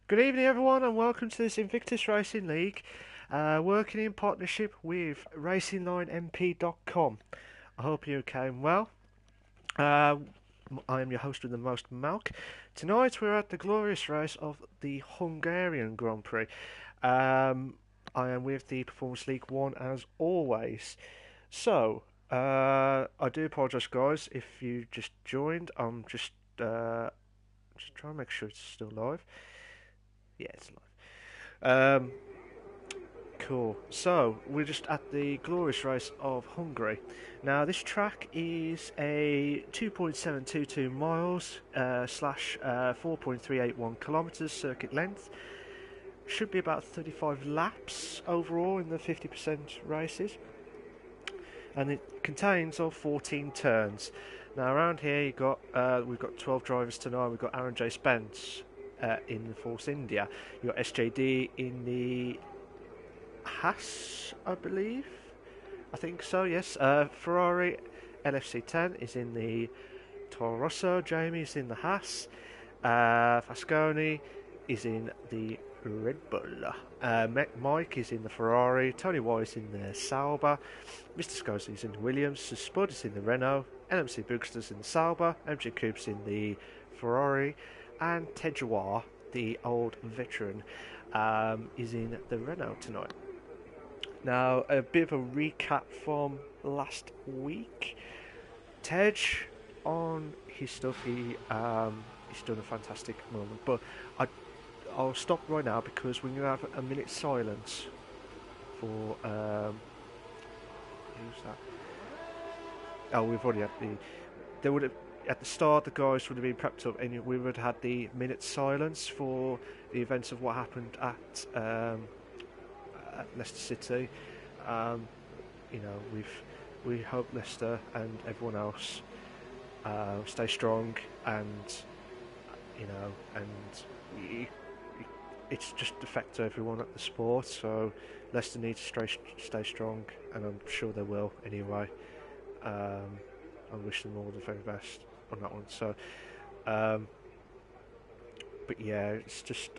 Good evening, everyone, and welcome to this Invictus Racing League, working in partnership with RacingLineMP.com. I hope you're okay and well. Uh, I am your host with the most milk. Tonight we're at the glorious race of the Hungarian Grand Prix. I am with the Performance League 1 as always. So, I do apologise, guys, if you just joined. I'm just trying to make sure it's still live. Yeah, it's live. Cool. So we're just at the glorious race of Hungary. Now this track is a 2.722 miles slash 4.381 kilometers circuit length. Should be about 35 laps overall in the 50% races, and it contains of 14 turns. Now around here we've got 12 drivers tonight. We've got Aaron J. Spence in the Force India. You've got SJD in the Haas, I believe. I think so, yes. Ferrari LFC 10 is in the Toro Rosso. Jamie is in the Haas. Fasconi is in the Red Bull. Mike is in the Ferrari. Tony White is in the Sauber. Mr. Scorsese is in the Williams. Spud is in the Renault. LMC Boogsters in the Sauber. MG Coops in the Ferrari. And Ted Jawar, the old veteran, is in the Renault tonight. Now, a bit of a recap from last week. Tej, on his stuff, he's done a fantastic moment. But I'll stop right now because we're going to have a minute's silence for... who's that? Oh, we've already had the... There would have... At the start, the guys would have been prepped up, and we would have had the minute's silence for the events of what happened at Leicester City. We hope Leicester and everyone else stay strong, and it's just affects everyone at the sport. So Leicester need to stay strong, and I'm sure they will anyway. I wish them all the very best on that one. So, but yeah, it's just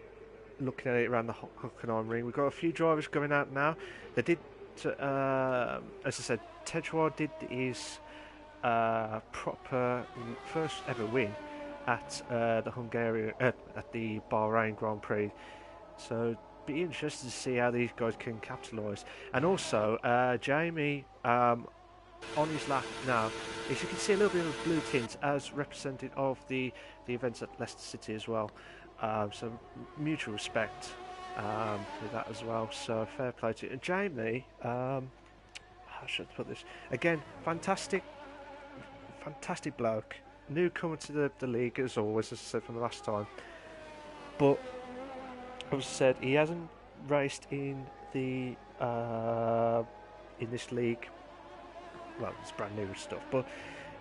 looking at it around the Hockenheim ring. We've got a few drivers going out now. They did, as I said, Tejwar did his proper first ever win at the Hungarian at the Bahrain Grand Prix. So be interested to see how these guys can capitalise. And also Jamie on his lap now, as you can see, a little bit of blue tint as representative of the events at Leicester City as well. So mutual respect with that as well. So fair play to you. And Jamie, how should I put this? Again, fantastic bloke. Newcomer to the league as always, as I said from the last time. But as I said, he hasn't raced in the in this league. Well, it's brand new stuff, but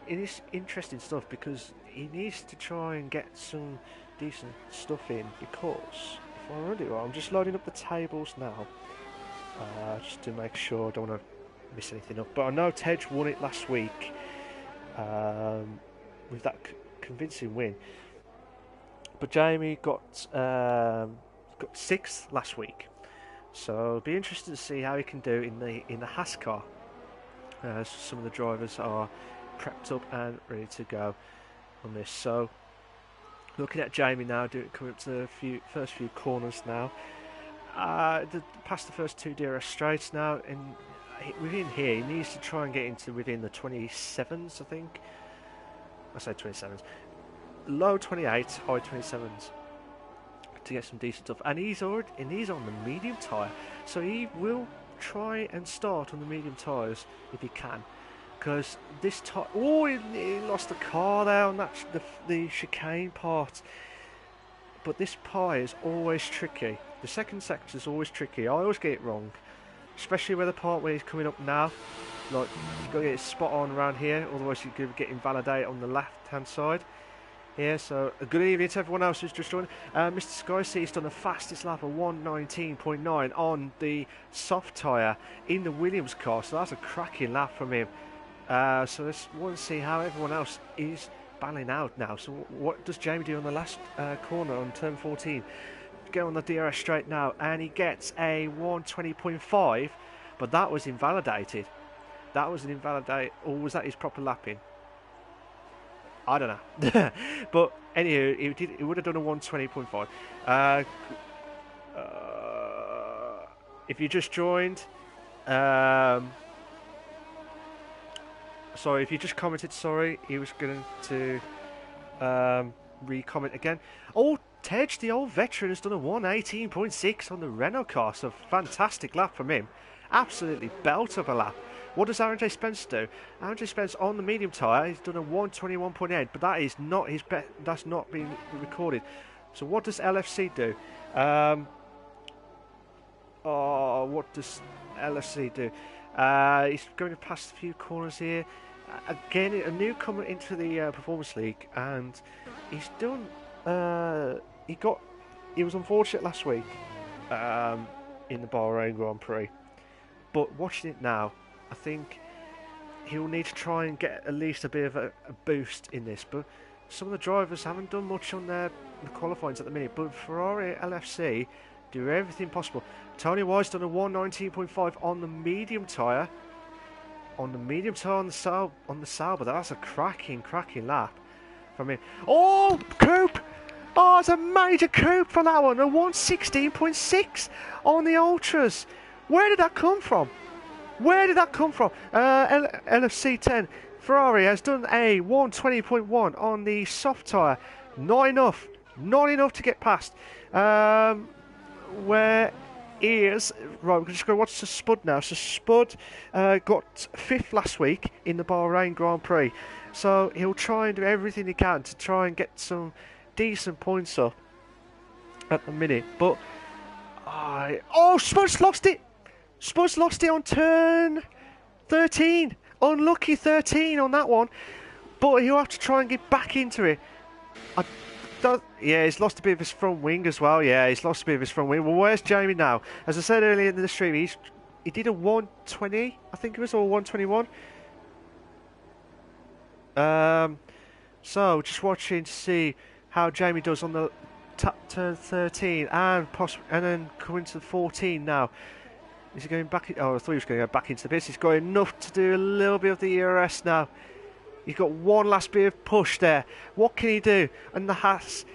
it is interesting stuff because he needs to try and get some decent stuff in, because if I remember well, I'm just loading up the tables now just to make sure I don't want to miss anything up. But I know Tej won it last week with that convincing win, but Jamie got sixth last week, so it'll be interesting to see how he can do in the Haas car. Some of the drivers are prepped up and ready to go on this. So looking at Jamie now, coming up to the first few corners now. Past the first two DRS straights now, and within here he needs to try and get into within the 27s, I think. I say 27s, low 28, high 27s, to get some decent stuff. And he's on the medium tyre, so he will try and start on the medium tyres if he can, because this tyre... Oh, he lost the car there on that the chicane part. But this pie is always tricky. The second sector is always tricky. I always get it wrong, especially where the part where he's coming up now. Like, you've got to get it spot on around here, otherwise you could get invalidated on the left hand side here. So a good evening to everyone else who's just joined. Mr. Skysea's done the fastest lap of 1:19.9 on the soft tyre in the Williams car, so that's a cracking lap from him. So let's want to see how everyone else is battling out now. So what does Jamie do on the last corner on turn 14? get on the DRS straight now, and he gets a 120.5, but that was invalidated. That was an invalidate, or was that his proper lapping? I don't know. But anywho, he would have done a 120.5. If you just joined, sorry, if you just commented, sorry, he was going to re-comment again. Oh, Tej, the old veteran, has done a 118.6 on the Renault car, so fantastic lap from him. Absolutely belt of a lap. What does Aaron J. Spence do? Aaron J. Spence on the medium tyre, he's done a 121.8, but that is not his best. That's not been recorded. So what does LFC do? What does LFC do? He's going to pass a few corners here. Again, a newcomer into the Performance League, and he's done. He was unfortunate last week in the Bahrain Grand Prix, but watching it now, I think he'll need to try and get at least a bit of a boost in this. But some of the drivers haven't done much on the qualifyings at the minute. But Ferrari LFC do everything possible. Tony Wise done a 119.5 on the medium tyre. On the medium tyre on the Sauber. That's a cracking lap from him. Oh, Coupe! Oh, it's a major Coupe for that one. A 116.6 on the Ultras. Where did that come from? Where did that come from? LFC 10. Ferrari has done a 120.1 on the soft tyre. Not enough. Not enough to get past. Where is... Right, we're just going to watch the Spud now. So Spud got 5th last week in the Bahrain Grand Prix. So he'll try and do everything he can to try and get some decent points up at the minute. But... oh, Spud's lost it! Spud's lost it on turn 13. Unlucky 13 on that one. But he'll have to try and get back into it. Yeah, he's lost a bit of his front wing as well. Yeah, he's lost a bit of his front wing. Well, where's Jamie now? As I said earlier in the stream, he did a 120, I think it was, or 121. So, just watching to see how Jamie does on the turn 13 and then coming to 14 now. Is he going back? Oh, I thought he was going to go back into the pits. He's got enough to do a little bit of the ERS now. He's got one last bit of push there. What can he do? And the Haas.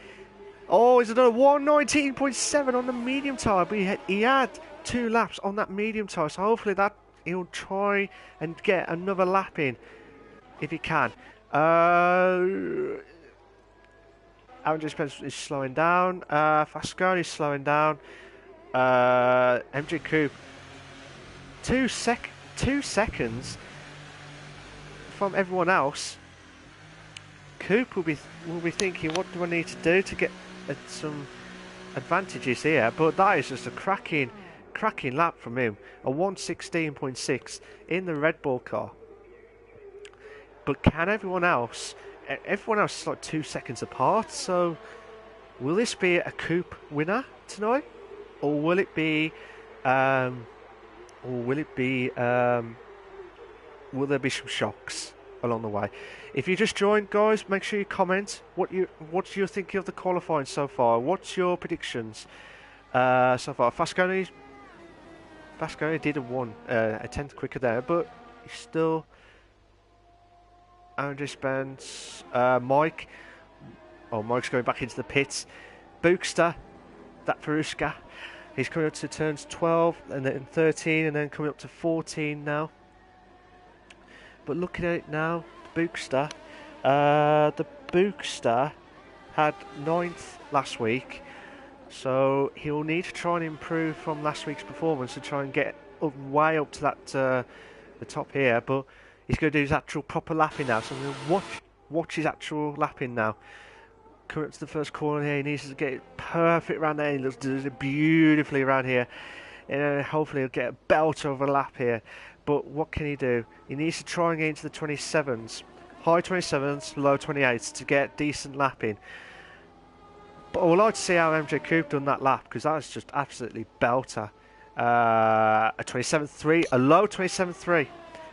Oh, he's another 119.7 on the medium tyre. But he had 2 laps on that medium tyre. So hopefully that he'll try and get another lap in if he can. Aaron J. Spence is slowing down. Fascone is slowing down. MJ Coupe. 2 seconds from everyone else. Coupe will be thinking, what do I need to do to get some advantages here? But that is just a cracking lap from him. A 116.6 in the Red Bull car. But can everyone else? Everyone else is like 2 seconds apart. So will this be a Coupe winner tonight, or will it be? Will there be some shocks along the way? If you just joined, guys, make sure you comment what you're thinking of the qualifying so far. What's your predictions so far? Fascone did a tenth quicker there, but he's still. Andrew Spence, Mike. Oh, Mike's going back into the pits. Bookster, that Peruska. He's coming up to turns 12 and then 13 and then coming up to 14 now. But looking at it now, the Bookster had 9th last week, so he'll need to try and improve from last week's performance to try and get way up to that the top here. But he's going to do his actual proper lapping now, so I'm going to watch his actual lapping now. Coming up to the first corner here, he needs to get it perfect around there. He does it beautifully around here. And hopefully he'll get a belt of a lap here. But what can he do? He needs to try and get into the 27s. High 27s, low 28s to get decent lapping. But I would like to see how MJ Coupe done that lap, because that was just absolutely belter. A 27.3, a low 27.3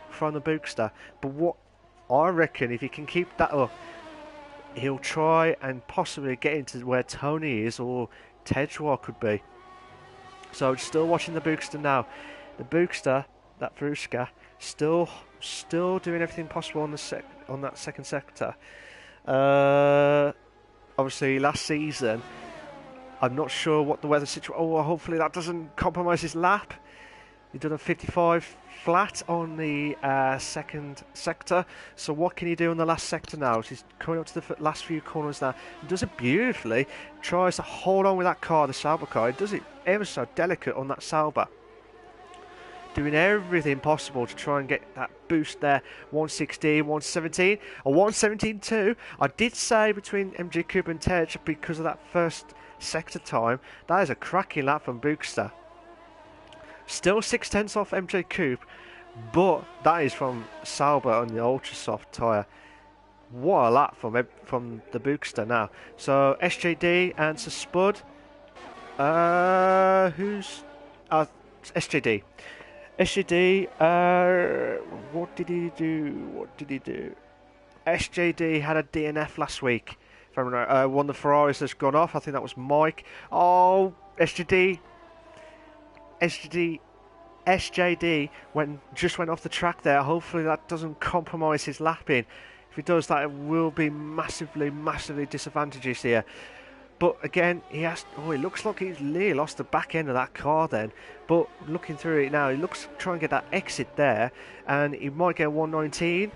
from the Bookster. But what I reckon, if he can keep that up, he'll try and possibly get into where Tony is, or Tejwa could be. So still watching the Bookster now. The Bookster, that Fruska, still doing everything possible on that second sector. Obviously last season, I'm not sure what the weather situation. Oh, well, hopefully that doesn't compromise his lap. He done a 55 flat on the second sector. So what can he do on the last sector now? He's coming up to the last few corners now. He does it beautifully. Tries to hold on with that car, the Sauber car. He does it ever so delicate on that Sauber. Doing everything possible to try and get that boost there. 116, 117, or 117.2. I did say between MG Cooper and Tej because of that first sector time. That is a cracking lap from Bookster. Still 6/10 off MJ Coupe, but that is from Sauber on the ultra soft tyre. What a lap from the Bookster now. So SJD and Sir Spud. Who's SJD? SJD. What did he do? SJD had a DNF last week. If I remember, one of the Ferraris has gone off. I think that was Mike. Oh, SJD just went off the track there. Hopefully that doesn't compromise his lapping. If it does, that will be massively disadvantageous here. But again, it looks like he's really lost the back end of that car then. But looking through it now, he looks to try and get that exit there, and he might get 119.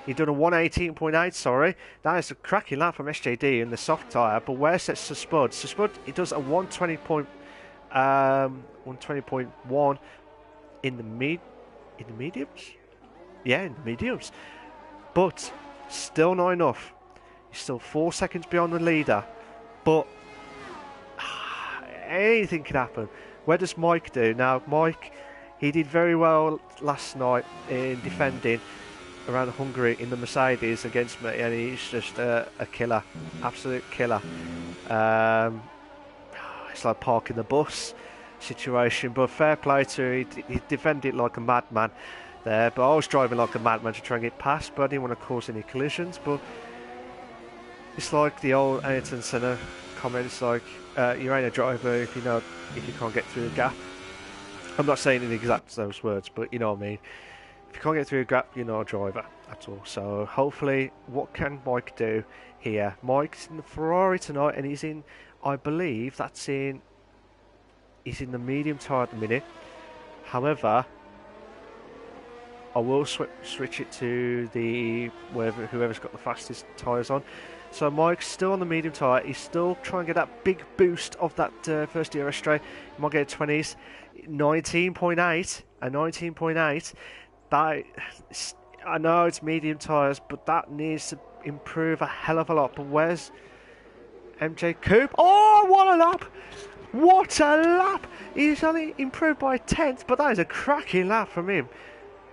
He's done a 118.8, sorry. That is a cracking lap from SJD in the soft tyre. But where's Sir Spud? Sir Spud, he does a 120.1 in the mediums? Yeah, in the mediums. But still not enough. He's still 4 seconds behind the leader. But anything can happen. Where does Mike do? Now, Mike, he did very well last night in defending around Hungary in the Mercedes against me, and he's just a killer, absolute killer. It's like parking the bus situation, but fair play to him. He defended like a madman there, but I was driving like a madman to try and get past, but I didn't want to cause any collisions. But it's like the old Ayrton Senna comment. It's like you ain't a driver if you can't get through the gap. I'm not saying in exact those words, but you know what I mean. If you can't get through a gap, you're not a driver at all. So hopefully, what can Mike do here? Mike's in the Ferrari tonight, and he's in, I believe he's in the medium tyre at the minute. However, I will switch it to the whoever's got the fastest tyres on. So Mike's still on the medium tyre. He's still trying to get that big boost of that first Euro straight. He might get 20s. 19.8. A 19.8. That, I know it's medium tyres, but that needs to improve a hell of a lot. But where's MJ Coupe? Oh, what a lap! What a lap! He's only improved by a 10th, but that is a cracking lap from him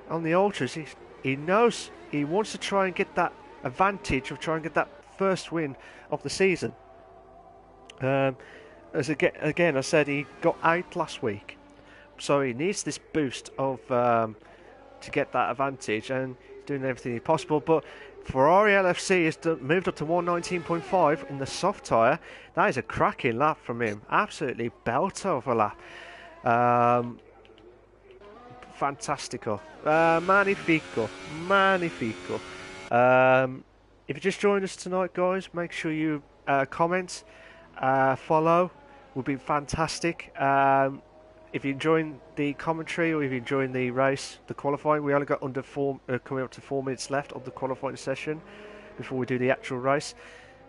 on the ultras. He knows he wants to try and get that advantage of trying to get that first win of the season. As again, I said he got 8th last week, so he needs this boost of to get that advantage, and doing everything possible. But Ferrari LFC has moved up to 119.5 in the soft tyre. That is a cracking lap from him. Absolutely belter of a lap. Fantastico. Magnifico. If you just joined us tonight, guys, make sure you comment, follow. Would be fantastic. If you're enjoying the commentary, or if you're enjoying the race, the qualifying, we only got coming up to 4 minutes left of the qualifying session before we do the actual race.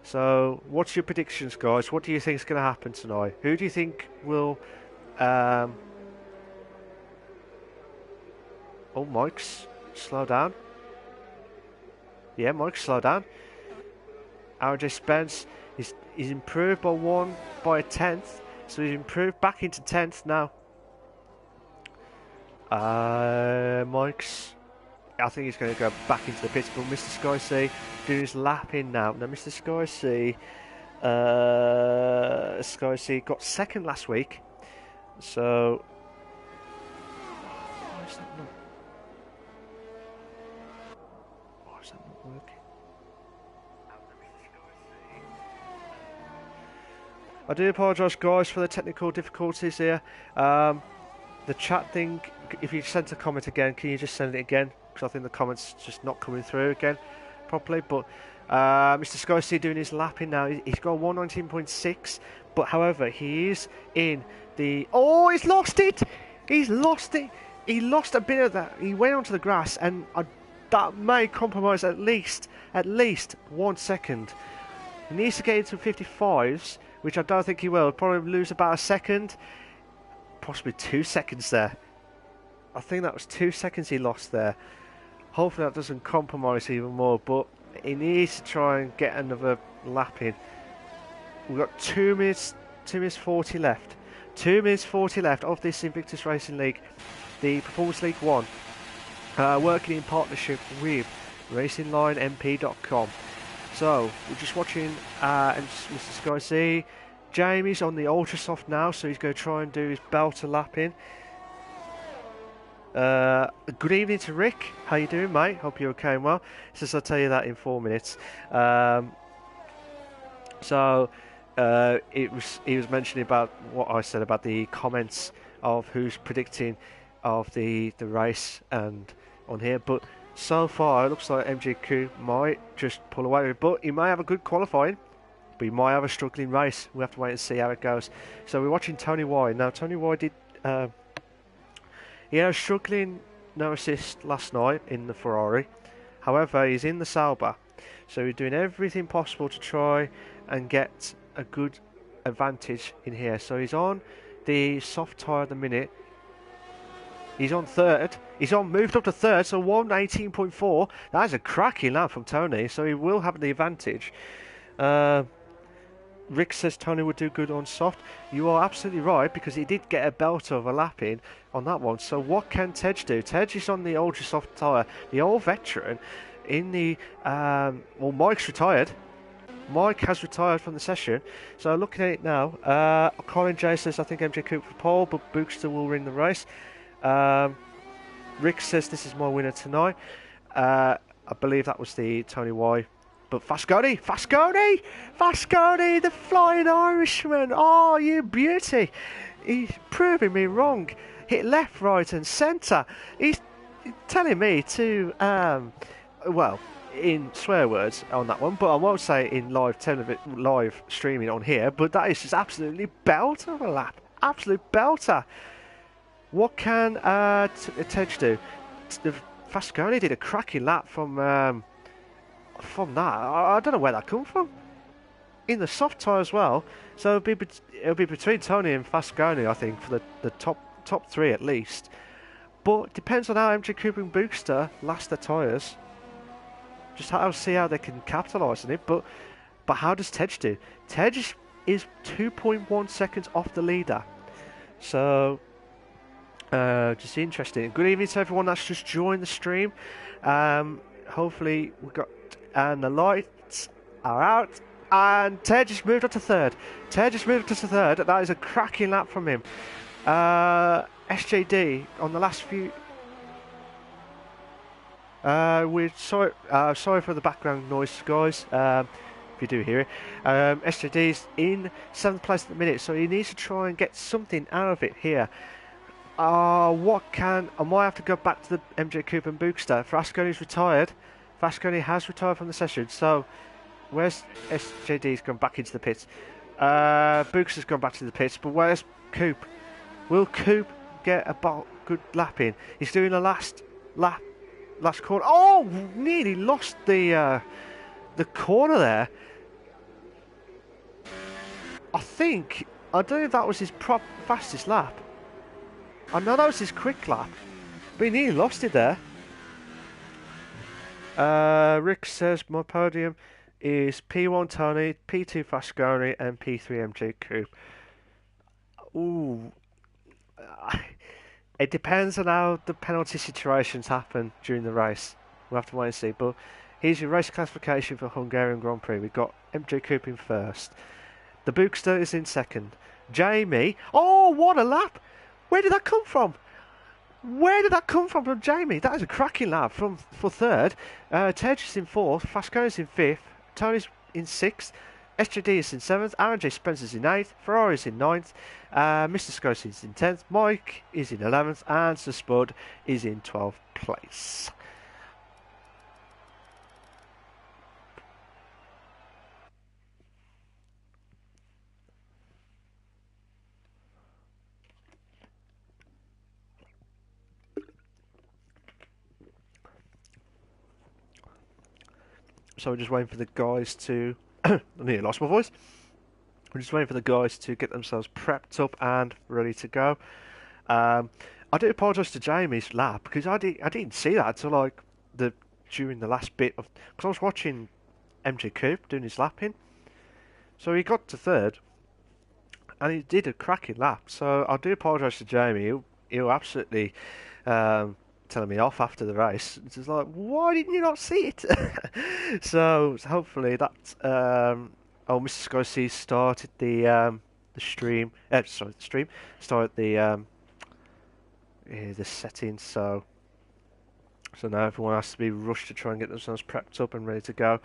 So, what's your predictions, guys? What do you think is going to happen tonight? Who do you think will? Oh, Mike's slow down. Yeah, Mike, slow down. RJ Spence is improved by a 10th, so he's improved back into 10th now. Mike's, I think he's going to go back into the pits, but Mr. Sky C doing his lap in now. Now, Mr. Sky C, got 2nd last week, so why is that not working? I do apologise, guys, for the technical difficulties here. The chat thing, if you sent a comment again, can you just send it again? Because I think the comment's just not coming through again properly. But Mr. Sky C doing his lapping now. He's got 119.6, but however, he is in the... Oh, he's lost it! He's lost it! He lost a bit of that. He went onto the grass, and that may compromise at least 1 second. He needs to get into 55s, which I don't think he will. He'll probably lose about a second, possibly 2 seconds there. I think that was 2 seconds he lost there. Hopefully that doesn't compromise even more, but he needs to try and get another lap in. We've got 2 minutes 40 left. 2 minutes 40 left of this Invictus Racing League, the Performance League 1, working in partnership with RacingLineMP.com. So, we're just watching Mr. Sky C. Jamie's on the Ultra Soft now, so he's going to try and do his belter lap in. Good evening to Rick. How you doing, mate? Hope you're okay and well. Since I'll tell you that in 4 minutes. He was mentioning about what I said about the comments of who's predicting of the race and on here, but so far it looks like MGQ might just pull away with it, but he may have a good qualifying, but he might have a struggling race. We have to wait and see how it goes. So we're watching Tony Y. Now Tony Y did he had a struggling no assist last night in the Ferrari. However, he's in the Sauber, so he's doing everything possible to try and get a good advantage in here. So he's on the soft tyre at the minute. He's on third. He's moved up to third, so 118.4. That is a cracking lap from Tony, so he will have the advantage. Rick says Tony would do good on soft. You are absolutely right, because he did get a belt of a lap in on that one. So what can Tej do? Tej is on the ultra soft tyre, the old veteran in the... well, Mike's retired. Mike has retired from the session. So looking at it now, Colin J says I think MJ Cooper for pole, but Bookster will win the race. Rick says this is my winner tonight. I believe that was the Tony Y. But Fasconi, the Flying Irishman. Oh, you beauty. He's proving me wrong. Hit left, right and centre. He's telling me to, well, in swear words on that one, but I won't say in live streaming on here, but that is just absolutely belter of a lap. Absolute belter. What can Tej do? Fasconi did a cracking lap from that. I don't know where that come from. In the soft tyre as well. So it'll be between Tony and Fasconi, I think, for the top three at least. But it depends on how MJ Cooper and Bookster last their tyres. Just see how they can capitalise on it. But how does Tej do? Tej is 2.1 seconds off the leader. So just interesting. Good evening to everyone that's just joined the stream. Hopefully we got, and the lights are out, and Tej just moved up to third. That is a cracking lap from him. SJD on the last few. We're sorry for the background noise, guys. If you do hear it, SJD's in 7th place at the minute, so he needs to try and get something out of it here. I might have to go back to the MJ Cooper and Bookster. Fasconi's retired. Fasconi has retired from the session, so where's SJD's gone back into the pits? Bookster's gone back to the pits, but where's Coop? Will Coop get a good lap in? He's doing the last corner. Oh, nearly lost the corner there. I don't know if that was his fastest lap. I know that was his quick lap, but he nearly lost it there. Rick says my podium is P1 Tony, P2 Fasconi, and P3 MJ Coop. Ooh, it depends on how the penalty situations happen during the race. We'll have to wait and see. But here's your race classification for Hungarian Grand Prix. We've got MJ Coop in first. The Bookster is in second. Jamie. Oh, what a lap! Where did that come from? From Jamie? That is a cracking lap for third. Tej is in fourth. Fasconi's in fifth. Tony's in sixth. SJD is in 7th, Aaron J. Spencer's in 8th, Ferrari's in 9th, Mr. Scorsese is in 10th, Mike is in 11th, and Sir Spud is in 12th place. So we're just waiting for the guys to... I nearly lost my voice. We're just waiting for the guys to get themselves prepped up and ready to go. I do apologise to Jamie's lap because I didn't see that until during the last bit of, because I was watching MJ Coop doing his lapping. So he got to 3rd and he did a cracking lap. So I do apologise to Jamie. He'll absolutely telling me off after the race. It's just like, why didn't you not see it? So hopefully that. Mr. Scorsese started the stream. Started the settings. So now everyone has to be rushed to try and get themselves prepped up and ready to go.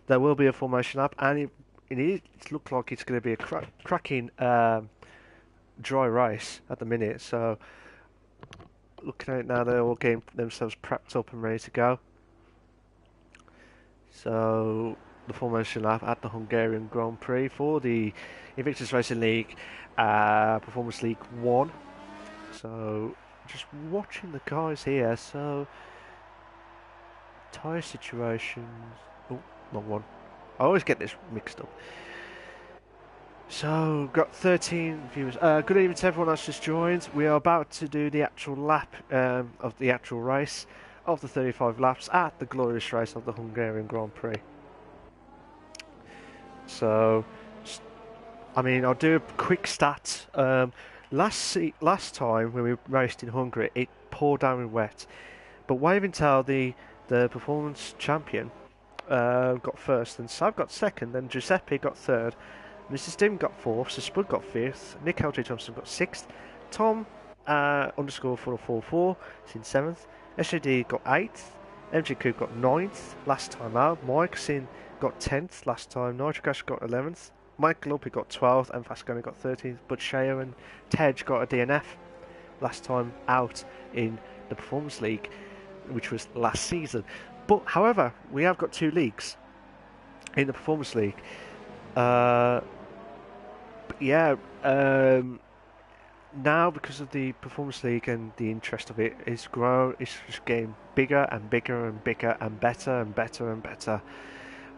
There will be a formation lap, and it looks like it's going to be a cracking dry race at the minute. So looking at it now, they're all getting themselves prepped up and ready to go. So the formation lap at the Hungarian Grand Prix for the Invictus Racing League, Performance League 1. So just watching the guys here. So tyre situations. Oh, wrong one. I always get this mixed up. So, got 13 viewers. Good evening to everyone that's just joined. We are about to do the actual lap of the actual race of the 35 laps at the glorious race of the Hungarian Grand Prix. So, I mean, I'll do a quick stat. Last time when we raced in Hungary, it poured down with wet. But wait until the performance champion got 1st, and Sav got 2nd, then Giuseppe got 3rd. Mr. Stim got 4th, Sir Spud got 5th, Nick L.J. Thompson got 6th, Tom underscore 444 is in 7th, SJD got 8th, MG Coop got 9th last time out, Mike Sin got 10th last time, Nitrocash got 11th, Michael Lupi got 12th, and Fasconi got 13th, but Sheo and Tej got a DNF last time out in the Performance League, which was last season. But however, we have got 2 leagues in the Performance League. Now because of the Performance League and the interest of it is it's just getting bigger and bigger and bigger and better and better and better,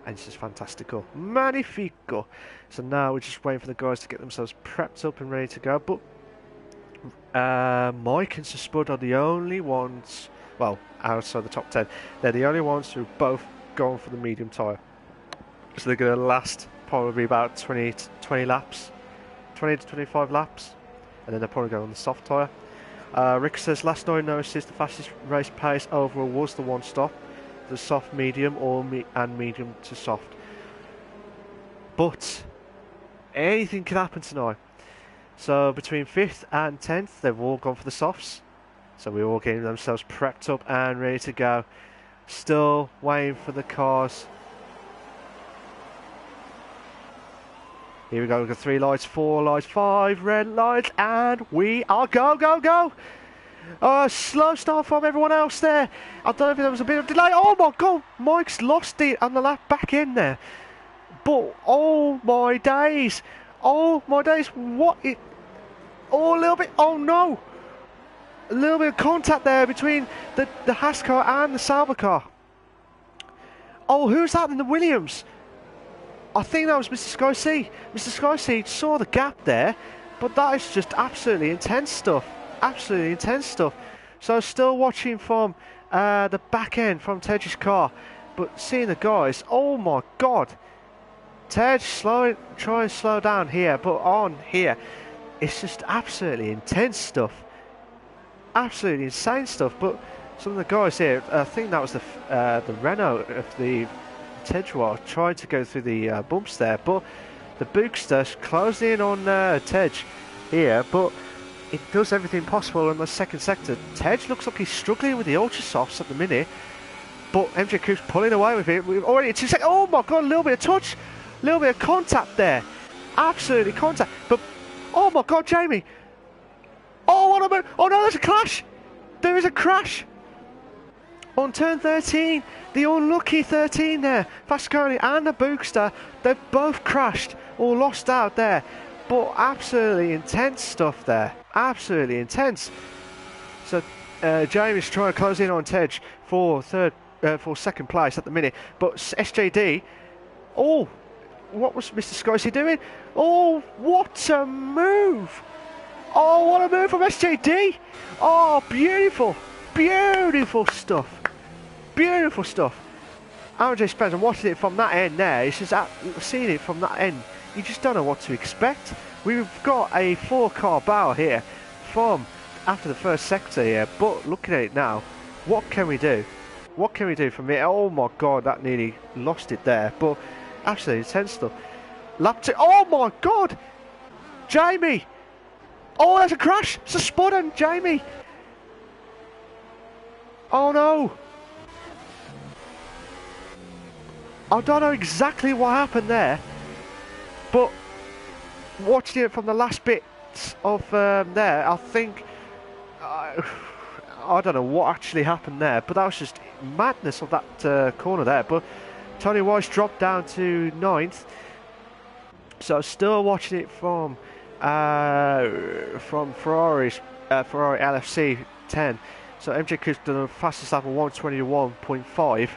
and it's just fantastical, magnifico. So now we're just waiting for the guys to get themselves prepped up and ready to go. But Mike and Sir Spud are the only ones, well, outside the top 10, they're the only ones who both going for the medium tyre. So they're going to last probably about 20 laps, 20 to 25 laps, and then they'll probably go on the soft tyre. Rick says, last night I noticed the fastest race pace overall was the one stop, the soft medium and medium to soft. But anything can happen tonight. So between 5th and 10th, they've all gone for the softs. So we're all getting themselves prepped up and ready to go. Still waiting for the cars. Here we go, we've got 3 lights, 4 lights, 5 red lights, and we are go! Slow start from everyone else there. I don't know if there was a bit of delay. Oh my god, Mike's lost it on the lap back in there. But, oh my days, what it... Oh, a little bit, oh no. A little bit of contact there between the Haas car and the Sauber car. Oh, who's that in the Williams? I think that was Mr. Scorsese. Mr. Scorsese saw the gap there, but that is just absolutely intense stuff. Absolutely intense stuff. So still watching from the back end from Tej's car, but seeing the guys, oh my god. Tej try and slow down here, but on here, it's just absolutely intense stuff. Absolutely insane stuff. But some of the guys here, I think that was the Renault of the Tej trying to go through the bumps there, but the Bookster closed in on Tej here, but it does everything possible in the second sector. Tej looks like he's struggling with the ultra softs at the minute, but MJ Coop's pulling away with it. We've already 2 seconds. Oh my god, a little bit of touch. little bit of contact there. Absolutely contact. But, oh my God, Jamie. Oh, what a move. Oh no, there's a clash. There is a crash. On turn 13, the unlucky 13 there. Fasconi and the Bookster, they've both crashed or lost out there. But absolutely intense stuff there. Absolutely intense. So Jamie's trying to close in on Tej for second place at the minute. But SJD, oh, what was Mr. Scorsese doing? Oh, what a move! Oh, what a move from SJD! Oh, beautiful, beautiful stuff. Beautiful stuff. RJ Spence, I'm watching it from that end there. It's just seeing it from that end. You just don't know what to expect. We've got a 4-car battle here from after the first sector here. But looking at it now, what can we do? What can we do from here? Oh my God, that nearly lost it there. But absolutely intense stuff. Lap 2. Oh my God, Jamie. Oh, there's a crash. It's a spot on Jamie. Oh no. I don't know exactly what happened there, but watching it from the last bits of there, I think I don't know what actually happened there, but that was just madness of that corner there. But Tony Weiss dropped down to 9th, so still watching it from Ferrari LFC 10. So MJ Cook's done the fastest lap of 121.5.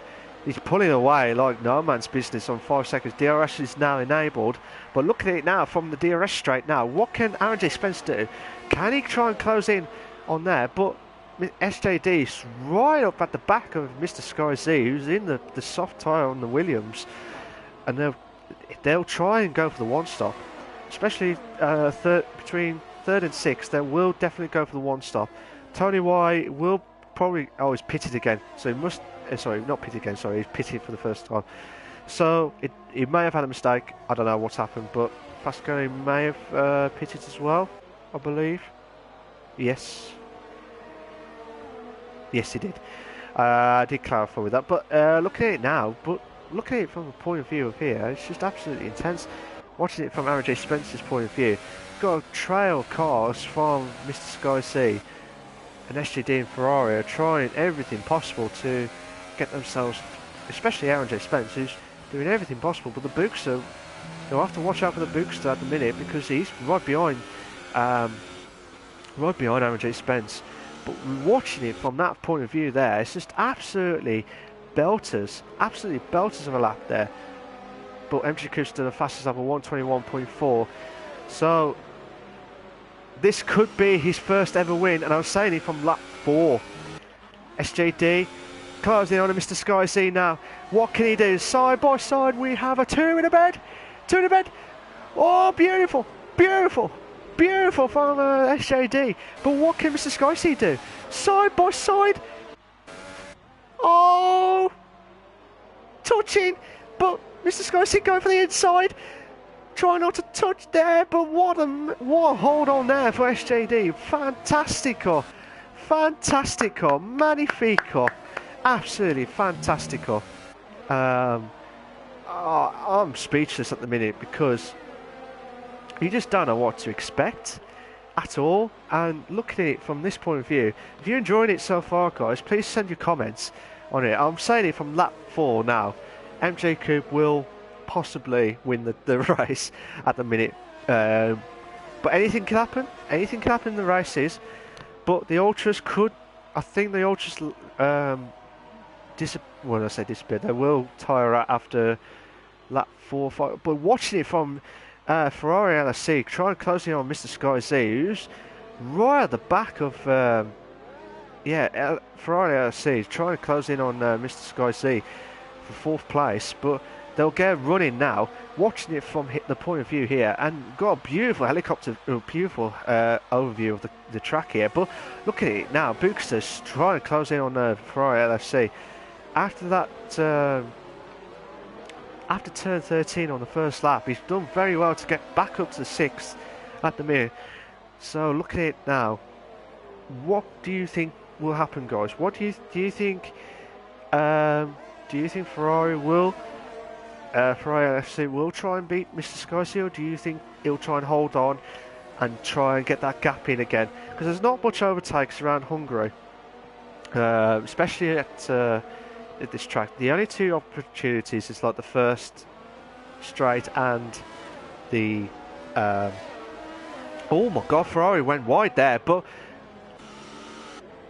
He's pulling away like no man's business on 5 seconds. DRS is now enabled, but look at it now from the DRS straight now. What can Aaron J. Spence do? Can he try and close in on there? But SJD is right up at the back of Mr. Sky Z, who's in the soft tyre on the Williams, and they'll try and go for the one stop, especially between 3rd and 6th. They will definitely go for the one stop. Tony Y will probably he's pitted again, so he must. Sorry, not pitted again. Sorry, he's pitted for the first time. So he may have had a mistake. I don't know what's happened, but Pascone may have pitted as well, I believe. Yes. Yes, he did. I did clarify with that. But looking at it now, looking at it from the point of view of here, it's just absolutely intense. Watching it from Aaron J. Spencer's point of view, got a trail of cars from Mr. Sky C and SJD and Ferrari are trying everything possible to get themselves, especially Aaron J. Spence, who's doing everything possible. But the Bookster, they'll have to watch out for the Bookster at the minute because he's right behind Aaron J. Spence. But watching it from that point of view there, it's just absolutely belters of a lap there. But MJ Cook's done the fastest lap of 121.4. So this could be his first ever win, and I was saying it from lap 4. SJD closing on to Mr. Sky C now. What can he do? Side by side, we have a 2 in a bed. 2 in a bed. Oh, beautiful, beautiful, beautiful from SJD. But what can Mr. Sky C do? Side by side. Oh, touching, but Mr. Sky C going for the inside. Try not to touch there, but what a hold on there for SJD. Fantastico, fantastico, magnifico, absolutely fantastico. I'm speechless at the minute because you just don't know what to expect at all. And looking at it from this point of view, if you're enjoying it so far, guys, please send your comments on it. I'm saying it from lap 4 now. MJ Coop will possibly win the race at the minute, but anything can happen. Anything can happen in the races. But the ultras could, I think the ultras when I say disappear, they will tire out after lap 4 or 5. But watching it from Ferrari LSC, trying to close in on Mr. Sky Z, who's right at the back of Ferrari LSC, trying to close in on Mr. Sky Z for 4th place, but they'll get running now. Watching it from the point of view here, and got a beautiful helicopter, beautiful overview of the track here. But look at it now. Bookster's trying to close in on Ferrari LFC. After that, after turn 13 on the first lap, he's done very well to get back up to the 6th at the minute. So look at it now. What do you think will happen, guys? What do you think? Do you think Ferrari will Ferrari LFC will try and beat Mr. Skyseal? Do you think he'll try and hold on and try and get that gap in again? Because there's not much overtakes around Hungary, especially at this track. The only two opportunities is like the first straight and the oh my god, Ferrari went wide there, but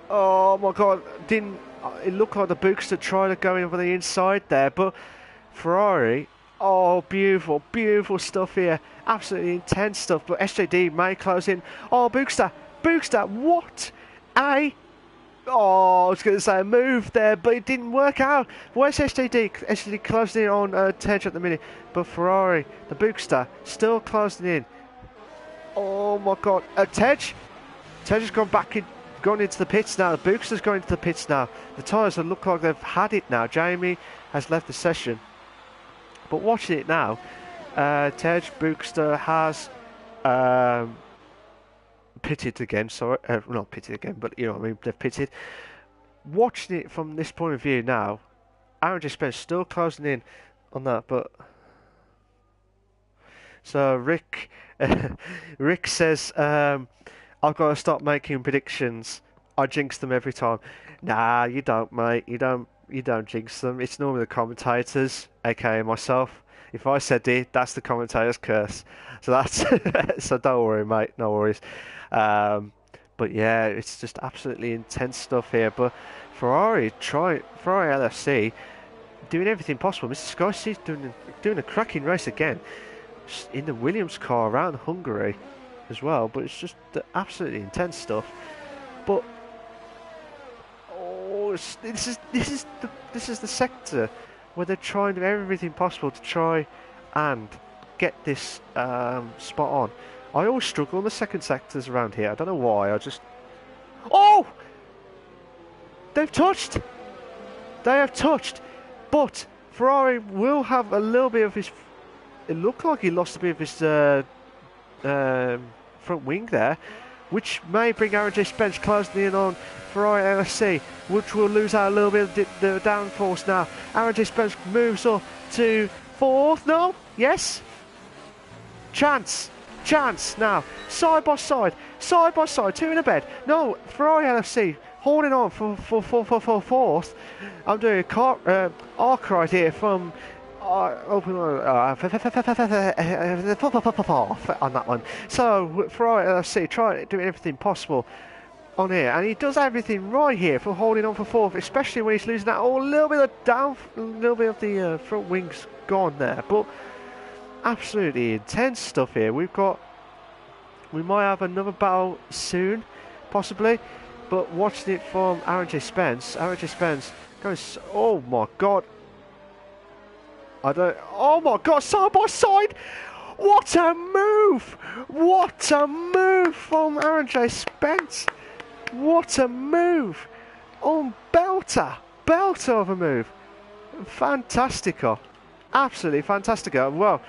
oh my god, didn't it looked like the Bookster tried to go in over the inside there, but Ferrari, oh beautiful, beautiful stuff here, absolutely intense stuff, but SJD may close in. Oh Bookster, what a I was going to say a move there, but it didn't work out. Where's SJD? SJD closing in on Tej at the minute, but Ferrari, the Bookster, still closing in. Oh my god, Tej has gone into the pits now. The Bookster's going into the pits now. The tyres look like they've had it now. Jamie has left the session, but watching it now, Tej, Bookster has pitted again, sorry, not pitted again, but you know what I mean, they've pitted. Watching it from this point of view now, Aaron J. Spence still closing in on that, but so Rick says, I've got to stop making predictions. I jinx them every time. Nah, you don't, mate. You don't jinx them. It's normally the commentators, aka myself. If I said it, that's the commentator's curse. So that's so don't worry, mate. No worries. But yeah, it's just absolutely intense stuff here. But Ferrari LFC doing everything possible. Mr. Skysea's doing a cracking race again in the Williams car around Hungary as well. But it's just absolutely intense stuff. But oh, this is the sector where they're trying to do everything possible to try and get this spot on. I always struggle in the second sectors around here. I don't know why. Oh! They've touched! They have touched! But Ferrari will have a little bit of his... It looked like he lost a bit of his front wing there, which may bring Aaron J. Spence closing in on Ferrari LFC, which will lose out a little bit of the downforce now. Aaron J. Spence moves up to fourth. No? Yes? Chance now. Side by side, two in a bed. No, Ferrari LFC holding on for fourth. I'm doing a arc right here from open on that one. So Ferrari LFC trying doing everything possible on here, and he does everything right here for holding on for fourth, especially when he's losing that a little bit of the front wings gone there. But absolutely intense stuff here. We might have another battle soon, possibly. But watching it from Aaron J. Spence goes, oh my god. Oh my god, side by side! What a move! What a move from Aaron J. Spence! What a move! On belter of a move. Fantastico. Absolutely fantastico. Well,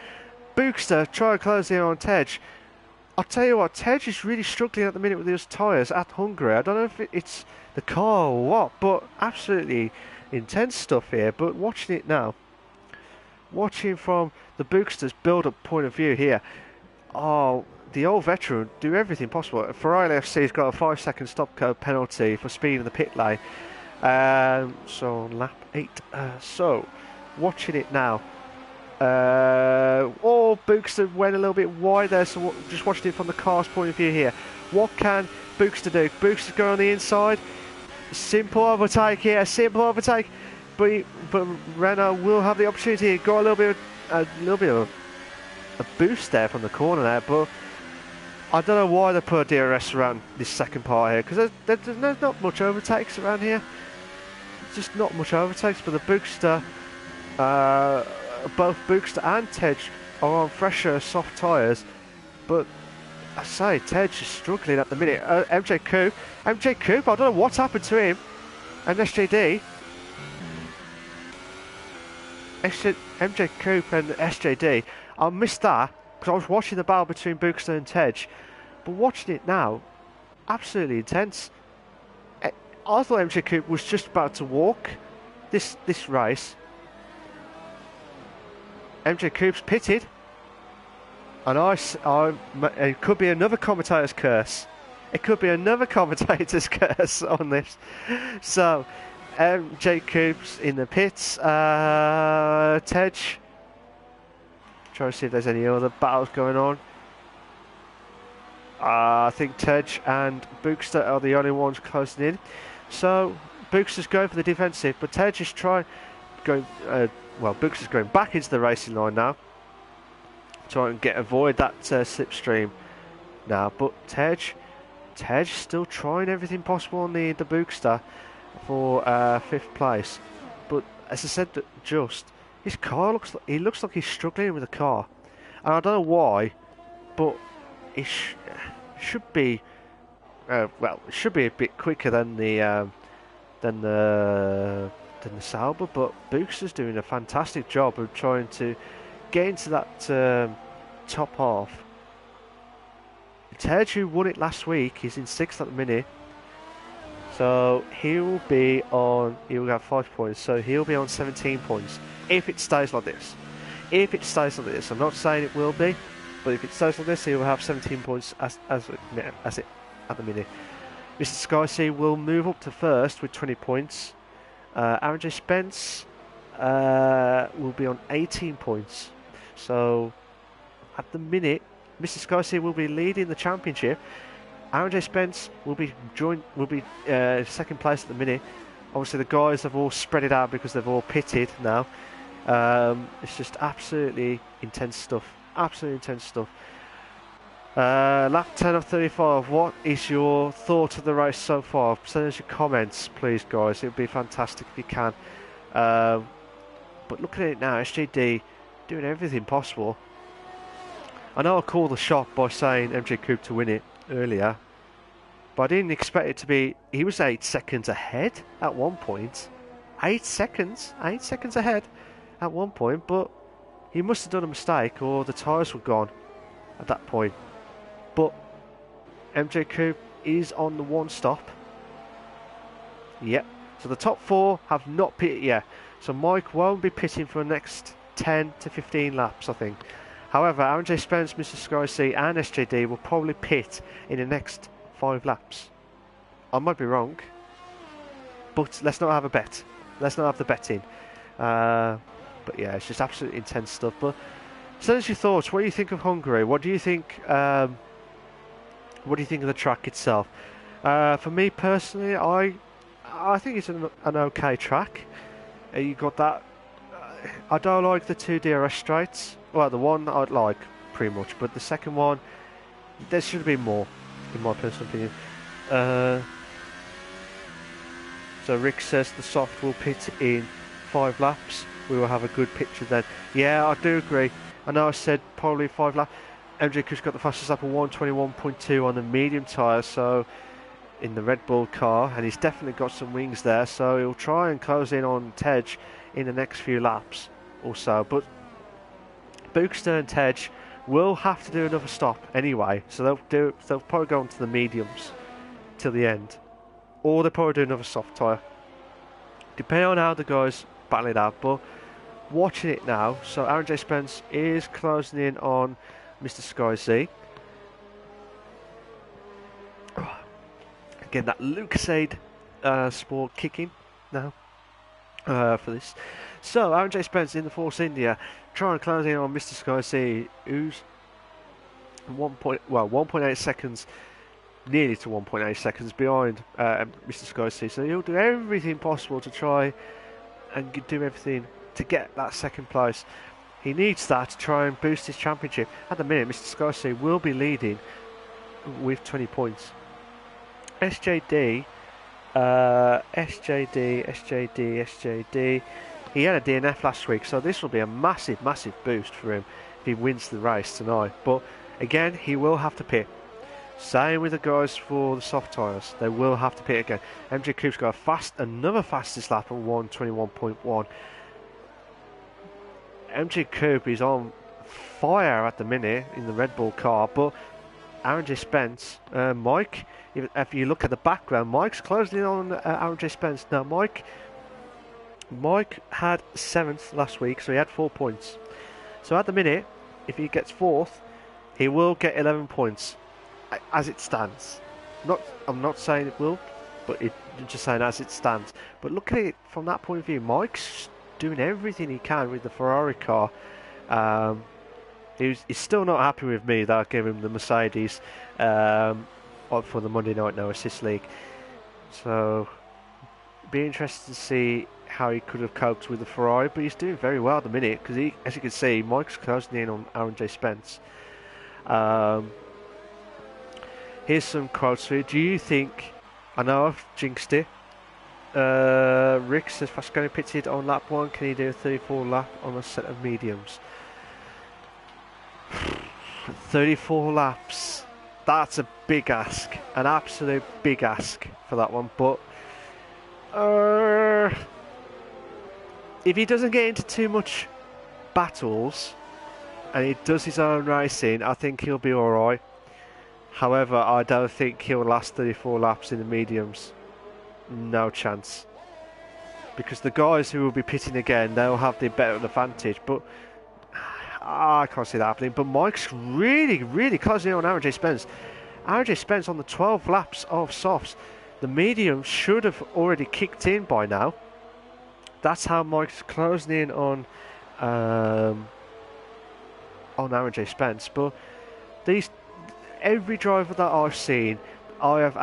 Bookster try to close here on Tej. I'll tell you what, Tej is really struggling at the minute with those tyres at Hungary. I don't know if it's the car or what, but absolutely intense stuff here. But watching it now, watching from the Bookster's build-up point of view here, oh, the old veteran do everything possible. Ferrari FC's got a 5-second stop code penalty for speed in the pit lane. So on lap 8. So watching it now. Oh, Bookster went a little bit wide there, so just watching it from the car's point of view here. What can Bookster do? Bookster's going on the inside. Simple overtake here, but Renault will have the opportunity. Got a little bit of a boost there from the corner there, but I don't know why they put a DRS around this second part here, because there's not much overtakes around here. Just not much overtakes, but the Bookster, both Bookster and Tej are on fresher, soft tyres. But I say, Tej is struggling at the minute. MJ Coupe, I don't know what's happened to him. And SJD. MJ Coupe and SJD. I missed that because I was watching the battle between Bookster and Tej. But watching it now, absolutely intense. I thought MJ Coupe was just about to walk this race. MJ Coop's pitted, and it could be another commentator's curse. It could be another commentator's curse on this. So, MJ Coop's in the pits. Tej, trying to see if there's any other battles going on. I think Tej and Bookster are the only ones closing in. So, Bookster's going for the defensive, but Tej is Bookster's going back into the racing line now. Trying to avoid that slipstream now, but Tej still trying everything possible on the Bookster for 5th place. But as I said, his car looks like he's struggling with the car, and I don't know why, but it should be it should be a bit quicker than the Sauber, but Bookster's doing a fantastic job of trying to get into that top half. Tej, who won it last week, he's in 6th at the minute, so he'll have 5 points, so he'll be on 17 points if it stays like this. I'm not saying it will be, but if it stays like this, he'll have 17 points as it at the minute. Mr. Sky C will move up to 1st with 20 points. Aaron J. Spence will be on 18 points. So at the minute, Mr. Sky C will be leading the championship. Aaron J. Spence will be 2nd place at the minute. Obviously, the guys have all spread it out because they've all pitted now. It's just absolutely intense stuff. Lap 10 of 35. What is your thought of the race so far? Send us your comments, please, guys. It would be fantastic if you can. But looking at it now, SJD doing everything possible. I know I called the shot by saying MJ Coop to win it earlier, but I didn't expect it to be. He was 8 seconds ahead at one point. 8 seconds ahead at one point, but he must have done a mistake, or the tyres were gone at that point. But MJ Coop is on the 1 stop. Yep. So the top 4 have not pitted yet. So Mike won't be pitting for the next 10 to 15 laps, I think. However, Aaron J. Spence, Mr. Sky C and SJD will probably pit in the next 5 laps. I might be wrong, but let's not have a bet. Let's not have the betting. But yeah, it's just absolutely intense stuff. But send us your thoughts. What do you think of Hungary? What do you think? What do you think of the track itself? For me personally, I think it's an okay track. You got that. I don't like the 2 DRS straights. Well, the one I'd like pretty much, but the second one, there should be more, in my personal opinion. So Rick says the soft will pit in 5 laps. We will have a good picture then. Yeah, I do agree. I know I said probably 5 laps. MJ Kush got the fastest lap of 1:21.2 on the medium tyre, so in the Red Bull car, and he's definitely got some wings there, so he'll try and close in on Tej in the next few laps or so. But Bookster and Tej will have to do another stop anyway, so they'll probably go on to the mediums till the end, or they'll probably do another soft tyre, depending on how the guys battle it out. But watching it now, so Aaron J. Spence is closing in on Mr. Sky Z. Again, that Lucasade sport kicking now for this. So Aaron J. Spence in the Force India trying to close in on Mr. Sky Z, who's 1.8 seconds, nearly to 1.8 seconds behind Mr. Sky Z. So he'll do everything possible to try and do everything to get that 2nd place. He needs that to try and boost his championship. At the minute, Mr. Sky Z will be leading with 20 points. SJD. He had a DNF last week, so this will be a massive boost for him if he wins the race tonight. But again, he will have to pit. Same with the guys for the soft tyres. They will have to pit again. MJ Coop's got another fastest lap of 1:21.1. MJ Coop is on fire at the minute in the Red Bull car, but Aaron J. Spence, Mike, if you look at the background, Mike's closing in on Aaron J. Spence. Now, Mike had 7th last week, so he had 4 points. So at the minute, if he gets 4th, he will get 11 points as it stands. I'm not saying it will, but I'm just saying as it stands. But look at it from that point of view. Mike's doing everything he can with the Ferrari car. He's still not happy with me that I gave him the Mercedes for the Monday Night No Assist League. So, be interested to see how he could have coped with the Ferrari, but he's doing very well at the minute because as you can see, Mike's closing in on Aaron J. Spence. Here's some quotes for you. Do you think, I know I've jinxed it, Rick says Fasconi pitted on lap 1, can he do a 34 lap on a set of mediums? 34 laps, that's a big ask, an absolute big ask for that one, but if he doesn't get into too much battles and he does his own racing, I think he'll be alright. However, I don't think he'll last 34 laps in the mediums. No chance. Because the guys who will be pitting again, they'll have the better advantage. But I can't see that happening. But Mike's really, really closing in on Aaron J. Spence. Aaron J. Spence on the 12 laps of softs. The mediums should have already kicked in by now. That's how Mike's closing in on Aaron J. Spence. But every driver that I've seen, I have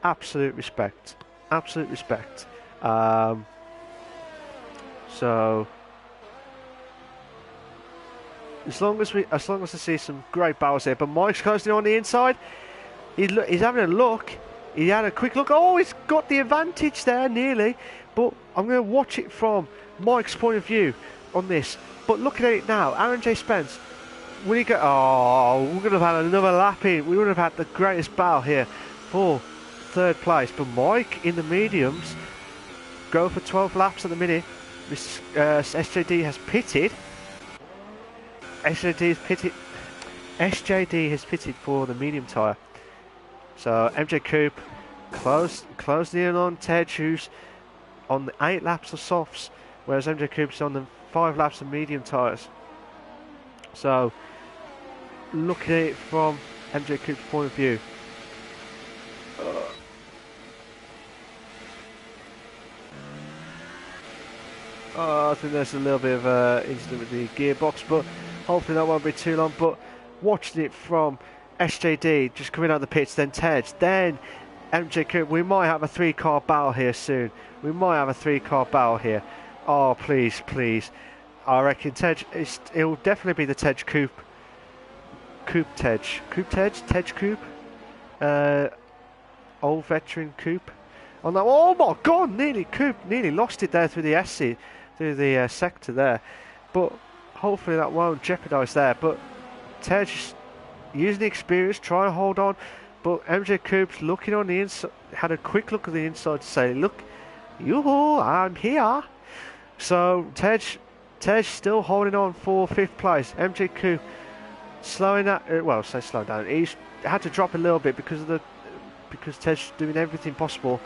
absolute respect. Absolute respect. So as long as I see some great battles here, but Mike's closing on the inside. He's having a look. He had a quick look. Oh, he's got the advantage there nearly. But I'm going to watch it from Mike's point of view on this. But looking at it now, Aaron J. Spence. Will he go? Oh, we would have had another lap in. We would have had the greatest battle here for 3rd place. But Mike in the mediums go for 12 laps at the minute. SJD has pitted. SJD has pitted for the medium tyre. So MJ Coupe closing in on Tej, who's on the 8 laps of softs, whereas MJ Coupe's on the 5 laps of medium tyres. So, looking at it from MJ Coupe's point of view, I think there's a little bit of an incident with the gearbox, but hopefully that won't be too long. But watching it from SJD just coming out of the pits, then Tej, then MJ Coupe, we might have a 3-car battle here soon. We might have a 3-car battle here. Oh, please, please. I reckon Tej, it'll definitely be the Tej Coupe. Tej Coupe. Old veteran Coupe. On that, oh my God, nearly lost it there through the SC, through the sector there. But hopefully that won't jeopardise there. But Tej using the experience, trying to hold on. But MJ Coupe's looking on the inside, had a quick look at the inside to say, look, yoo-hoo, I'm here. So Tej still holding on for 5th place. MJ Coupe slowing that, slowing down. He's had to drop a little bit because Tej doing everything possible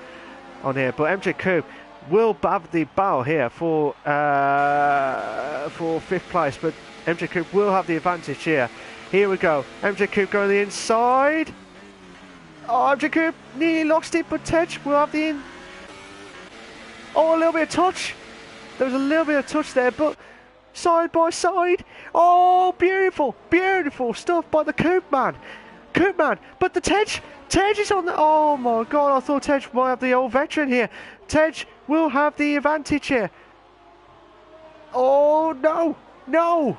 on here. But MJ Coupe will have the battle here for 5th place. But MJ Coupe will have the advantage here. Here we go. MJ Coupe going the inside. Oh, MJ Coupe nearly lost it, but Tej will have the in. Oh, a little bit of touch. There was a little bit of touch there, but side by side. Oh, beautiful, beautiful stuff by the Coupe man. But the Tej is on the... Oh my God, I thought Tej might have the old veteran here. Tej will have the advantage here. Oh, no,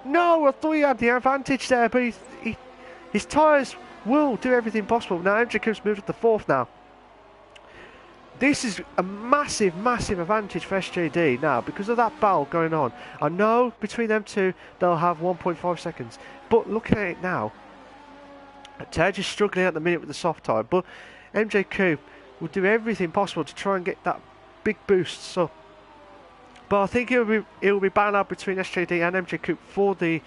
I thought he had the advantage there, but his tyres will do everything possible. Now, MJ Coupe's moved to the 4th now. This is a massive, massive advantage for SJD now because of that battle going on. I know between them two they'll have 1.5 seconds, but looking at it now, Tej is struggling at the minute with the soft tyre, but MJ Coupe will do everything possible to try and get that big boost. So, but I think it will be battled out between SJD and MJ Coupe for the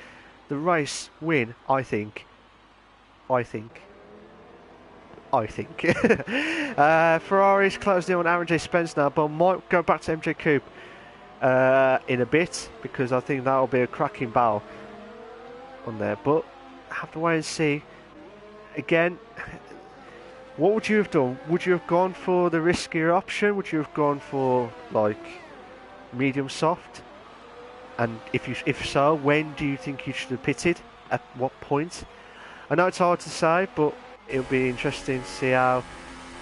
race win. I think. Ferrari's closed in on Aaron J. Spence now, but might go back to MJ Coupe. in a bit, because I think that'll be a cracking battle on there. But have to wait and see. Again, what would you have done? Would you have gone for the riskier option? Would you have gone for like medium soft? And if so, when do you think you should have pitted? At what point? I know it's hard to say, but it'll be interesting to see how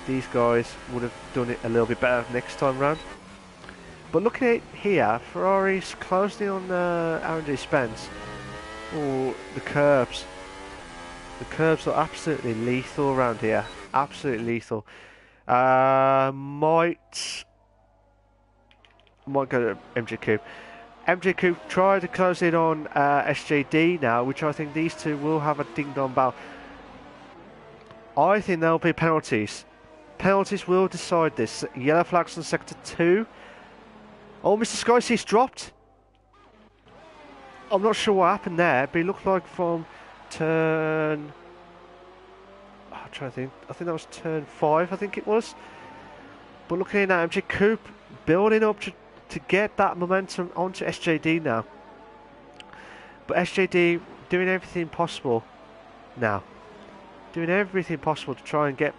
these guys would have done it a little bit better next time round. But looking at it here, Ferrari's closely on R&D Spence. Oh, the curbs. The curbs are absolutely lethal around here. Absolutely lethal. Might go to MJ Coupe. MJ Coupe tried to close in on SJD now, which I think these two will have a ding-dong battle. I think there'll be penalties. Penalties will decide this. Yellow flags on sector 2. Oh, Mr. Skysea's dropped. I'm not sure what happened there, but it looked like from turn... I'm trying to think. I think that was turn 5, I think it was. But looking at MJ Coupe building up to get that momentum onto SJD now. But SJD doing everything possible now. Doing everything possible to try and get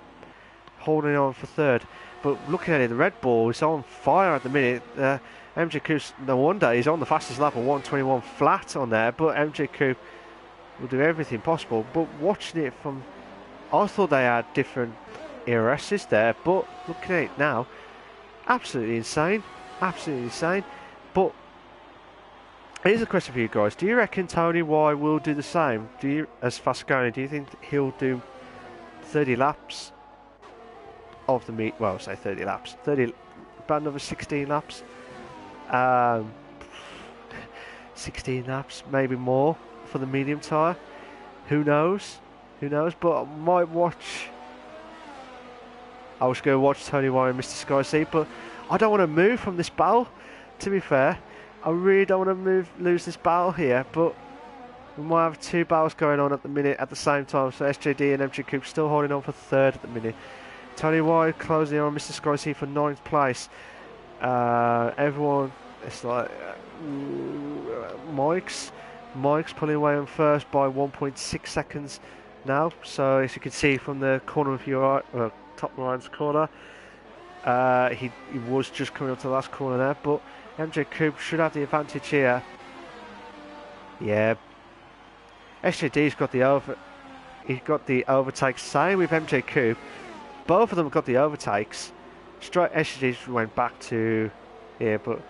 holding on for third. But looking at it, the Red Bull is on fire at the minute. MJ Coupe's, no wonder, he's on the fastest lap of 1:21 flat on there. But MJ Coupe will do everything possible. But watching it from... I thought they had different ERSs there. But looking at it now, absolutely insane. Absolutely insane. But here's a question for you guys. Do you reckon Tony Y will do the same? Do you, as Fasconi, do you think he'll do 30 laps of the meet? Well, say 30 laps. 30, about another 16 laps. 16 laps, maybe more for the medium tyre. Who knows? Who knows? But I might watch. I was going to watch Tony Y and Mr. Skysea, but I don't want to move from this battle, to be fair. I really don't want to lose this battle here, but we might have two battles going on at the minute at the same time. So SJD and MJ Coupe still holding on for third at the minute. Tony Y closing on Mr. Skysea for 9th place. Everyone, it's like Mike's pulling away on first by 1.6 seconds now. So as you can see from the corner of your top right corner, he was just coming up to the last corner there, but MJ Coupe should have the advantage here. Yeah, SJD's got the overtakes. Same with MJ Coupe. Both of them got the overtakes. SJD went back to here, but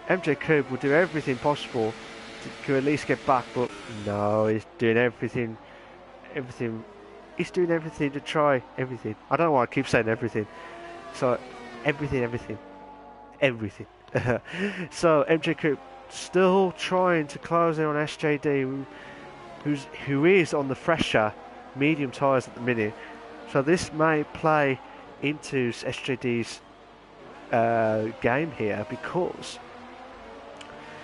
MJ Coupe will do everything possible to at least get back. But no, he's doing everything. He's doing everything to try everything. I don't know why I keep saying everything. So everything. So MJ Coupe still trying to close in on SJD, who is on the fresher medium tyres at the minute. So this may play into SJD's game here, because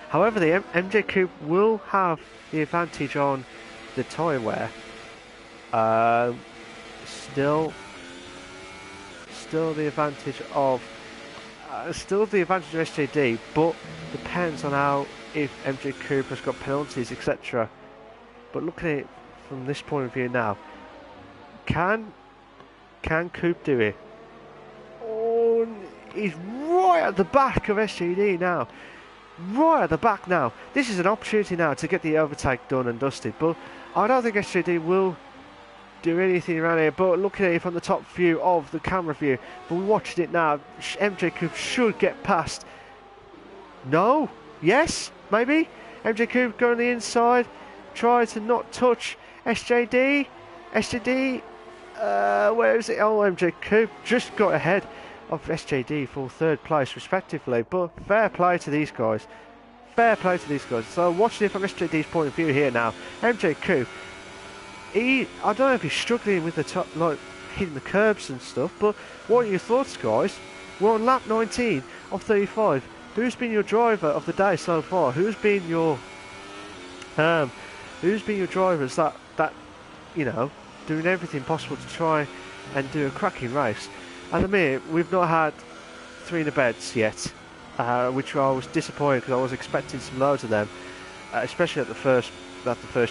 however the MJ Coupe will have the advantage on the tyre wear. Still the advantage of SJD, but depends on how, if MJ Coupe has got penalties, etc. But looking at it from this point of view now, can Coupe do it? Oh, he's right at the back of SJD now. Right at the back now. This is an opportunity now to get the overtake done and dusted, but I don't think SJD will do anything around here. But looking at it from the top view of the camera view, but we're watching it now, MJ Coupe should get past. No? Yes? Maybe? MJ Coupe going on the inside, try to not touch SJD. Where is it? Oh, MJ Coupe just got ahead of SJD for third place respectively. But fair play to these guys. So watching it from SJD's point of view here now, MJ Coupe, I don't know if he's struggling with the top, like hitting the curbs and stuff, but what are your thoughts, guys? We're on lap 19 of 35. Who's been your driver of the day so far? Who's been your drivers that you know, doing everything possible to try and do a cracking race? At the minute, we've not had three in the beds yet, which I was disappointed because I was expecting some loads of them, especially at the first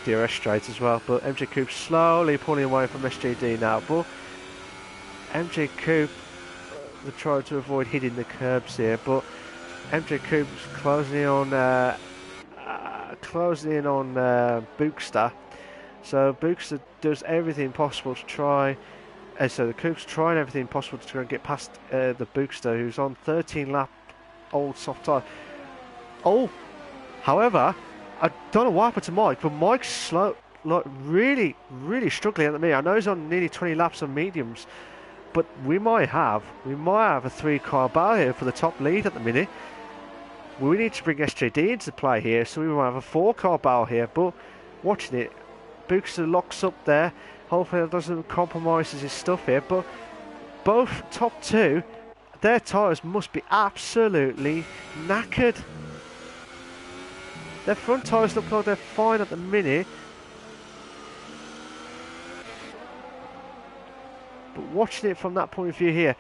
DRS straight as well. But MJ Coupe slowly pulling away from SJD now, but MJ Coupe, they're trying to avoid hitting the curbs here, but MJ Coupe's closing in on Bookster. So Bookster does everything possible to try. So the Coupe's trying everything possible to try and get past the Bookster, who's on 13 lap old soft tyre. Oh, however, I don't know what happened to Mike, but Mike's slow, like really struggling at the minute. I know he's on nearly 20 laps on mediums, but we might have a 3-car battle here for the top lead at the minute. We need to bring SJD into play here, so we might have a 4-car battle here. But watching it, Bookster locks up there. Hopefully that doesn't compromise his stuff here. But both top two, their tyres must be absolutely knackered. Their front tyres look like they're fine at the minute. But watching it from that point of view here,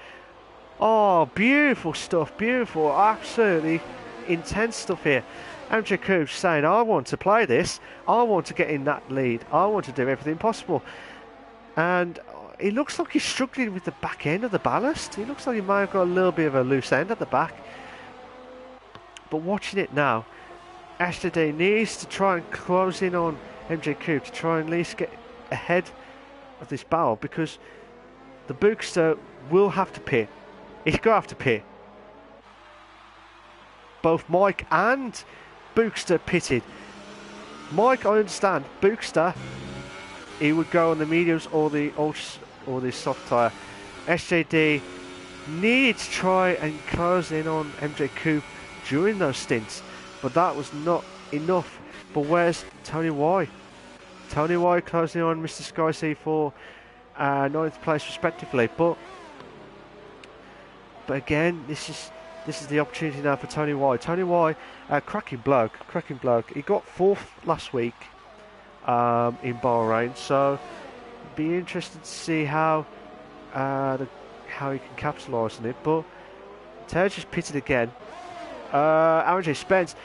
oh, beautiful stuff, beautiful, absolutely intense stuff here. MJ Coupe saying, I want to play this, I want to get in that lead, I want to do everything possible. And it looks like he's struggling with the back end of the ballast. It looks like he might have got a little bit of a loose end at the back. But watching it now, SJD needs to try and close in on MJ Coupe to try and at least get ahead of this battle, because the Bookster will have to pit. He's going to have to pit. Both Mike and Bookster pitted. Mike, I understand. Bookster, he would go on the mediums or the ultras or the soft tyre. SJD needed to try and close in on MJ Coupe during those stints, but that was not enough. But where's Tony Y? Tony Y closing on Mr. Sky C4, 9th place respectively. But again, this is the opportunity now for Tony Y. Tony Y, cracking bloke. He got 4th last week in Bahrain, so be interested to see how he can capitalise on it. But Terj just pitted again. Aaron J. Spence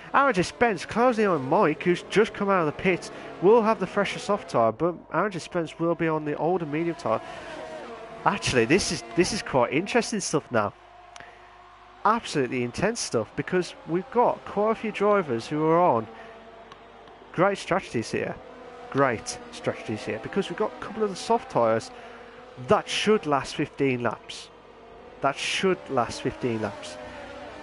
closing on Mike, who's just come out of the pit. Will have the fresher soft tyre, but Aaron J. Spence will be on the older medium tyre. Actually, this is quite interesting stuff now. Absolutely intense stuff, because we've got quite a few drivers who are on great strategies here. Because we've got a couple of the soft tyres that should last 15 laps.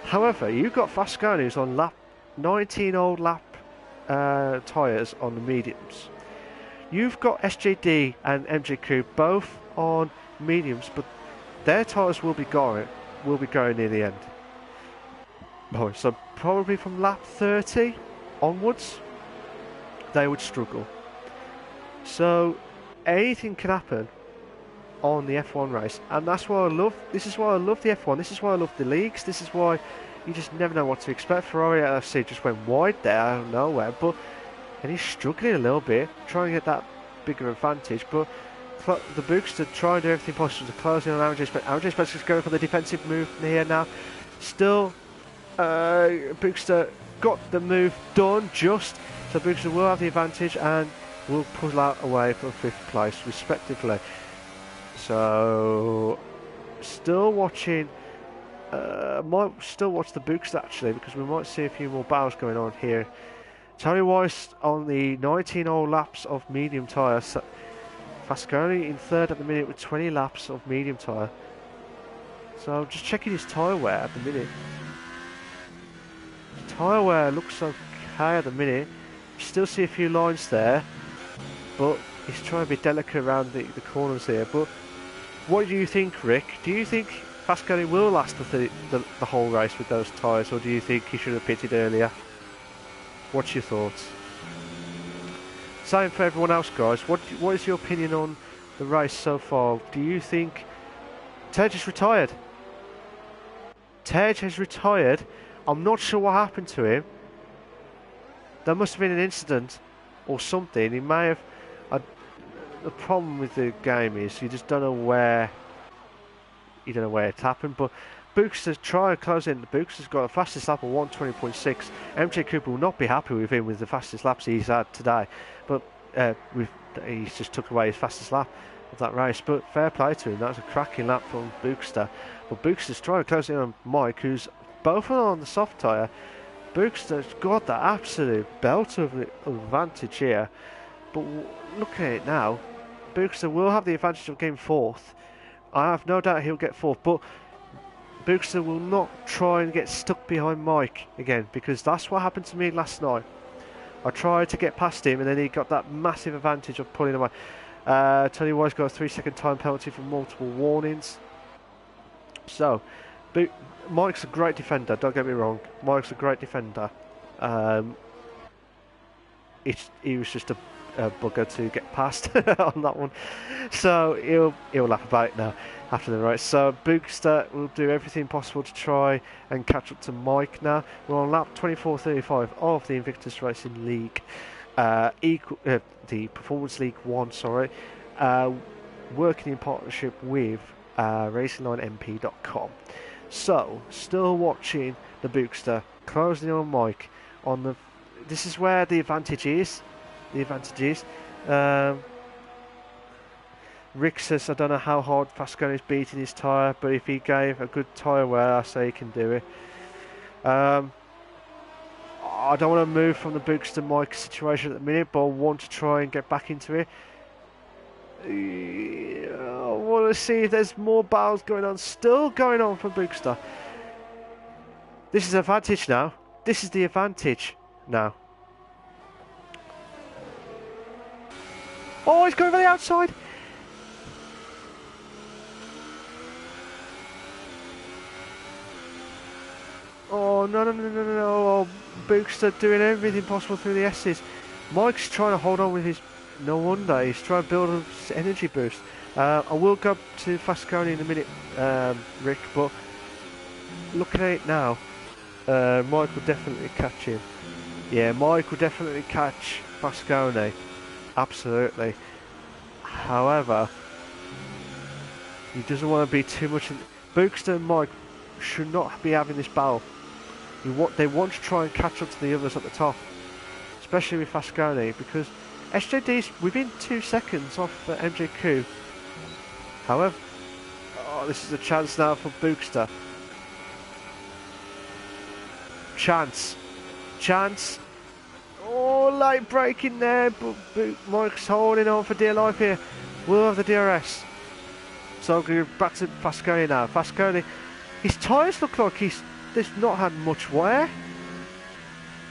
However, you've got Fascone who's on lap 19 old lap tyres on the mediums. You've got SJD and MJ Coupe both on mediums, but their tyres will be going near the end. Oh, so probably from lap 30 onwards, they would struggle. So anything can happen on the F1 race, and that's why I love. This is why I love the F1. This is why I love the leagues. This is why you just never know what to expect. Ferrari LFC just went wide there out of nowhere, and he's struggling a little bit, trying to get that bigger advantage. But the Bookster trying to do everything possible to close in on Aaron J. Spence. Aaron J. Spence is going for the defensive move here now. Still, Bookster got the move done just, so Bookster will have the advantage and will pull out away for 5th place respectively. So, still watching. Might still watch the Bookster actually, because we might see a few more battles going on here. Tony Weiss on the 19 old laps of medium tyre. Fascone in 3rd at the minute with 20 laps of medium tyre. So just checking his tyre wear at the minute. Tyre wear looks okay at the minute. Still see a few lines there, but he's trying to be delicate around the corners here. But what do you think, Rick? Do you think Fascone will last the whole race with those tyres, or do you think he should have pitted earlier? What's your thoughts? Same for everyone else, guys. What is your opinion on the race so far? Do you think Tej has retired? Tej has retired. I'm not sure what happened to him. There must have been an incident or something. He may have. The problem with the game is you just don't know where. You don't know where it happened, but Bookster try and close in. Bookster's got a fastest lap of 1:20.6. MJ Cooper will not be happy with him with the fastest laps he's had today, but he's just took away his fastest lap of that race. But fair play to him. That was a cracking lap from Bookster. But Bookster's trying to close in on Mike, who's both on the soft tyre. Bookster's got that absolute belt of advantage here. But look at it now. Bookster will have the advantage of getting fourth. I have no doubt he'll get fourth, but Bookster will not try and get stuck behind Mike again, because that's what happened to me last night. I tried to get past him and then he got that massive advantage of pulling away. Tony White's got a 3-second time penalty for multiple warnings. So, Mike's a great defender, don't get me wrong. Mike's a great defender. He was just a bugger to get past on that one. So he'll laugh about it now after the race. So Bookster will do everything possible to try and catch up to Mike now. We're on lap 24.35 of the Invictus Racing League, the Performance League 1, sorry, working in partnership with racinglinemp.com. So, still watching the Bookster closing on Mike on the. This is where the advantage is. Rick says, I don't know how hard Fasconi's beating his tyre, but if he gave a good tyre wear, I say he can do it. I don't want to move from the Bookster Mike situation at the minute, but I want to try and get back into it. I want to see if there's more battles going on. Still going on for Bookster. This is advantage now. This is the advantage now. Oh, he's going for the outside. Oh, no. Oh, Bookster doing everything possible through the S's. Mike's trying to hold on with his. No wonder, he's trying to build an energy boost. I will go to Fasconi in a minute, Rick, but looking at it now, Mike will definitely catch him. Yeah, Mike will definitely catch Fasconi. Absolutely. However, he doesn't want to be too much. Bookster and Mike should not be having this battle. They want to try and catch up to the others at the top, especially with Fasconi, because SJD's within 2 seconds off MJQ. However, this is a chance now for Bookster. Chance. Oh, late braking there, but Mike's holding on for dear life here. We'll have the DRS. So we're back to Fasconi now. Fasconi, his tyres look like they've not had much wear.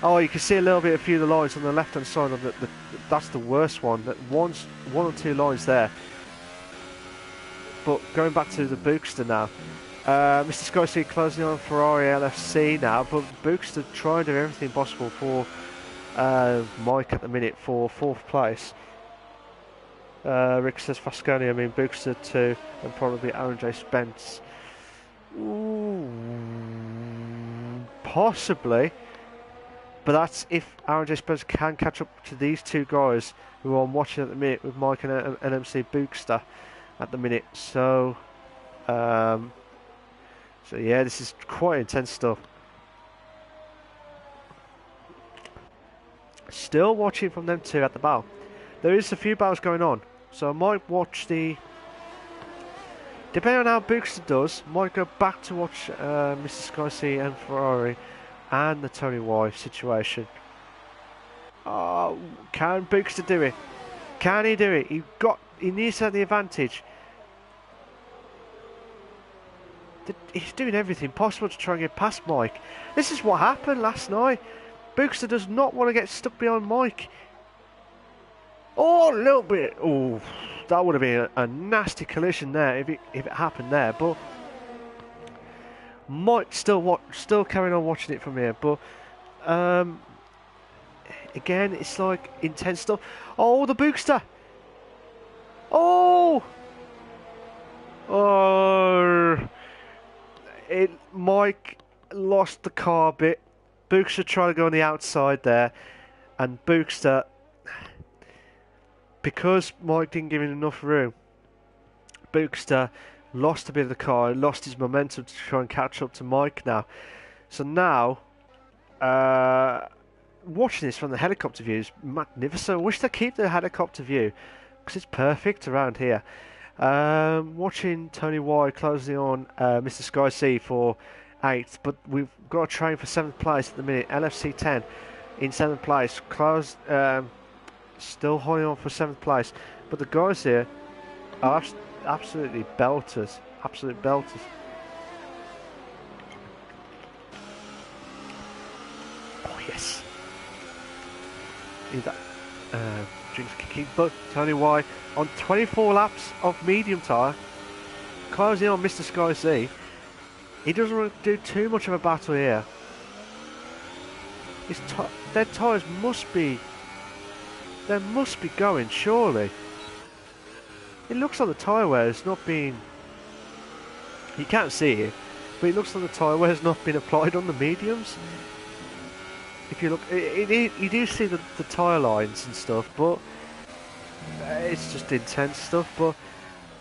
Oh, you can see a few of the lines on the left hand side of that's the worst one. One or two lines there. But going back to the Bookster now. Mr. Scorsese closing on Ferrari LFC now, but Bookster trying to do everything possible for Mike at the minute for 4th place. Rick says Fasconi, I mean Bookster 2, and probably Aaron J. Spence. Ooh, possibly. But that's if Aaron J. Spence can catch up to these two guys who I'm watching at the minute with Mike and NMC Bookster at the minute. So yeah, this is quite intense stuff. Still watching from them two at the bow. There is a few battles going on, so I might watch the. Depending on how Bookster does, might go back to watch Mr. Scorsese and Ferrari and the Tony White situation. Oh, can Bookster do it? Can he do it? He needs to have the advantage. He's doing everything possible to try and get past Mike. This is what happened last night. Bookster does not want to get stuck behind Mike. Oh, a little bit. Oh, that would have been a nasty collision there if it happened there. But Mike still carrying on watching it from here. But again, it's like intense stuff. Oh, the Bookster. Oh. Mike lost the car a bit. Bookster tried to go on the outside there, and Bookster, because Mike didn't give him enough room, Bookster lost a bit of the car, lost his momentum to try and catch up to Mike now. So now, watching this from the helicopter view is magnificent. I wish they keep the helicopter view because it's perfect around here. Watching Tony Y closing on Mr. Sky C for 8th, but we've got a train for 7th place at the minute. LFC 10 in 7th place, closed, still holding on for 7th place. But the guys here are absolutely belters, absolute belters. Oh yes, need that drinks kicking. But Tony Y on 24 laps of medium tyre, closing on Mr. Sky C. He doesn't want to do too much of a battle here. Their tyres must be going, surely. It looks like the tyre wear has not been... You can't see it, but it looks like the tyre wear has not been applied on the mediums. If you look, you do see the tyre lines and stuff, but it's just intense stuff. But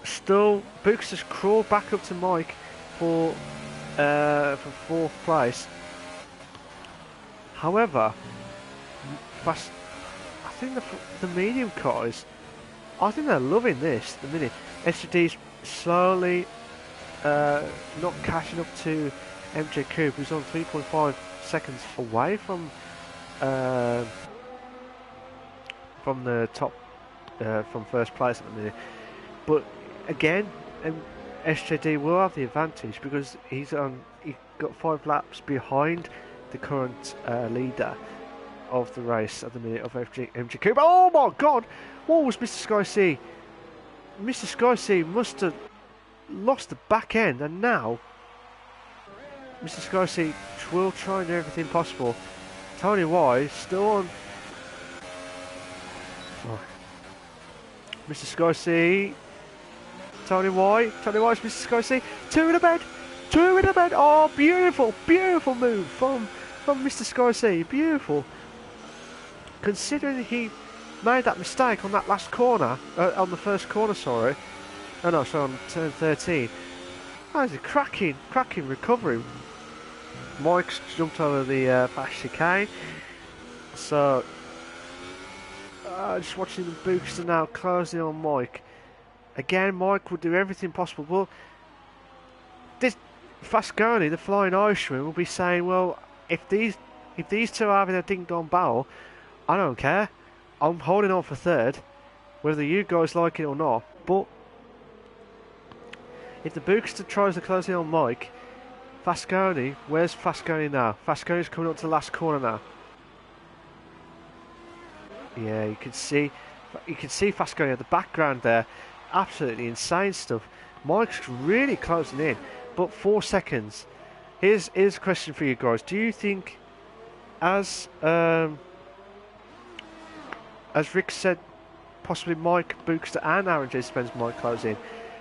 still, Books just crawled back up to Mike for 4th place. However, I think the medium cars, I think they're loving this. The minute SGD's slowly not catching up to MJ Coupe, who's on 3.5 seconds away from the top, from first place at the minute. But again, SJD will have the advantage because he got 5 laps behind the current leader of the race at the minute of MJ Coupe. Oh my God! What was Mr. Sky C? Mr. Sky C must have lost the back end, and now Mr. Sky C will try and do everything possible. Tony Y still on. Oh. Mr. Sky C. Tony Y's Mr. Sky C. 2 in a bed. Oh, beautiful move from Mr. Sky C. Beautiful. Considering he made that mistake on that last corner, on the first corner, sorry. Oh no, sorry, on turn 13. That was a cracking recovery. Mike's jumped over the fast chicane. So, just watching the booster now closing on Mike. Again, Mike will do everything possible. Well, this Fasconi, the Flying Irishman, will be saying, well, if these two are having a ding-dong battle, I don't care. I'm holding on for 3rd, whether you guys like it or not. But if the Bookster tries to close in on Mike, Fasconi, where's Fasconi now? Fasconi's coming up to the last corner now. Yeah, you can see Fasconi at the background there. Absolutely insane stuff. Mike's really closing in, but 4 seconds. Here's a question for you guys. Do you think, as Rick said, possibly Mike, Bookster and Aaron J. Spence might close in,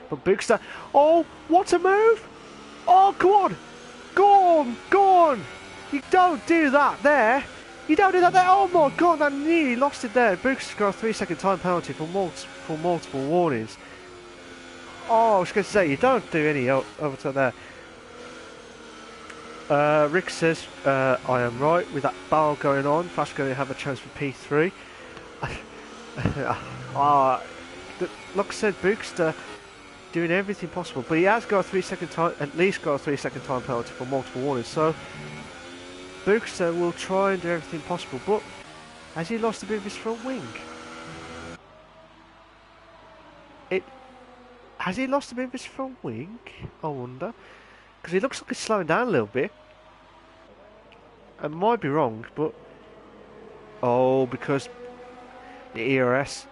but Bookster, oh, what a move! Oh, go on! You don't do that there. Oh my God, I nearly lost it there. Bookster's got a 3-second time penalty for multiple warnings. Oh, I was going to say, you don't do any overtime there. Rick says, I am right with that barrel going on. Fast going to have a chance for P3. Like I said, Bookster doing everything possible, but he has got a 3-second time, at least got a 3-second time penalty for multiple warnings. So Bookster will try and do everything possible, but has he lost a bit of his front wing? Has he lost a bit of his front wing? I wonder, because he looks like he's slowing down a little bit. I might be wrong, but because the ERS,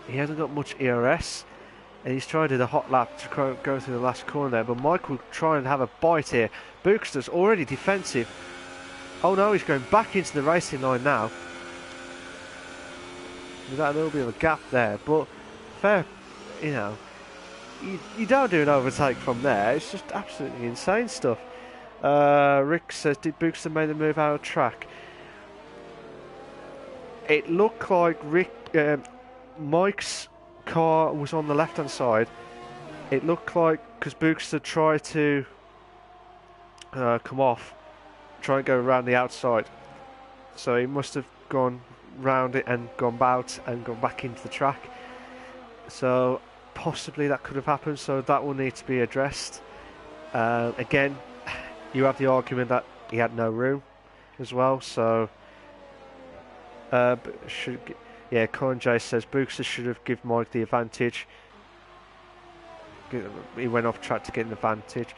he hasn't got much ERS, and he's trying to do the hot lap to go through the last corner there. But Mike will try and have a bite here. Bookster's already defensive. Oh no, he's going back into the racing line now. With that little bit of a gap there, but fair. You know, you don't do an overtake from there. It's just absolutely insane stuff. Rick says, did Bookster make the move out of track? It looked like Mike's car was on the left hand side it looked like, because Bookster tried to come off, try and go around the outside, so he must have gone round it and gone out and gone back into the track, so possibly that could have happened, so that will need to be addressed. Again, you have the argument that he had no room as well, so Colin J says Bookster should have given Mike the advantage. He went off track to get an advantage,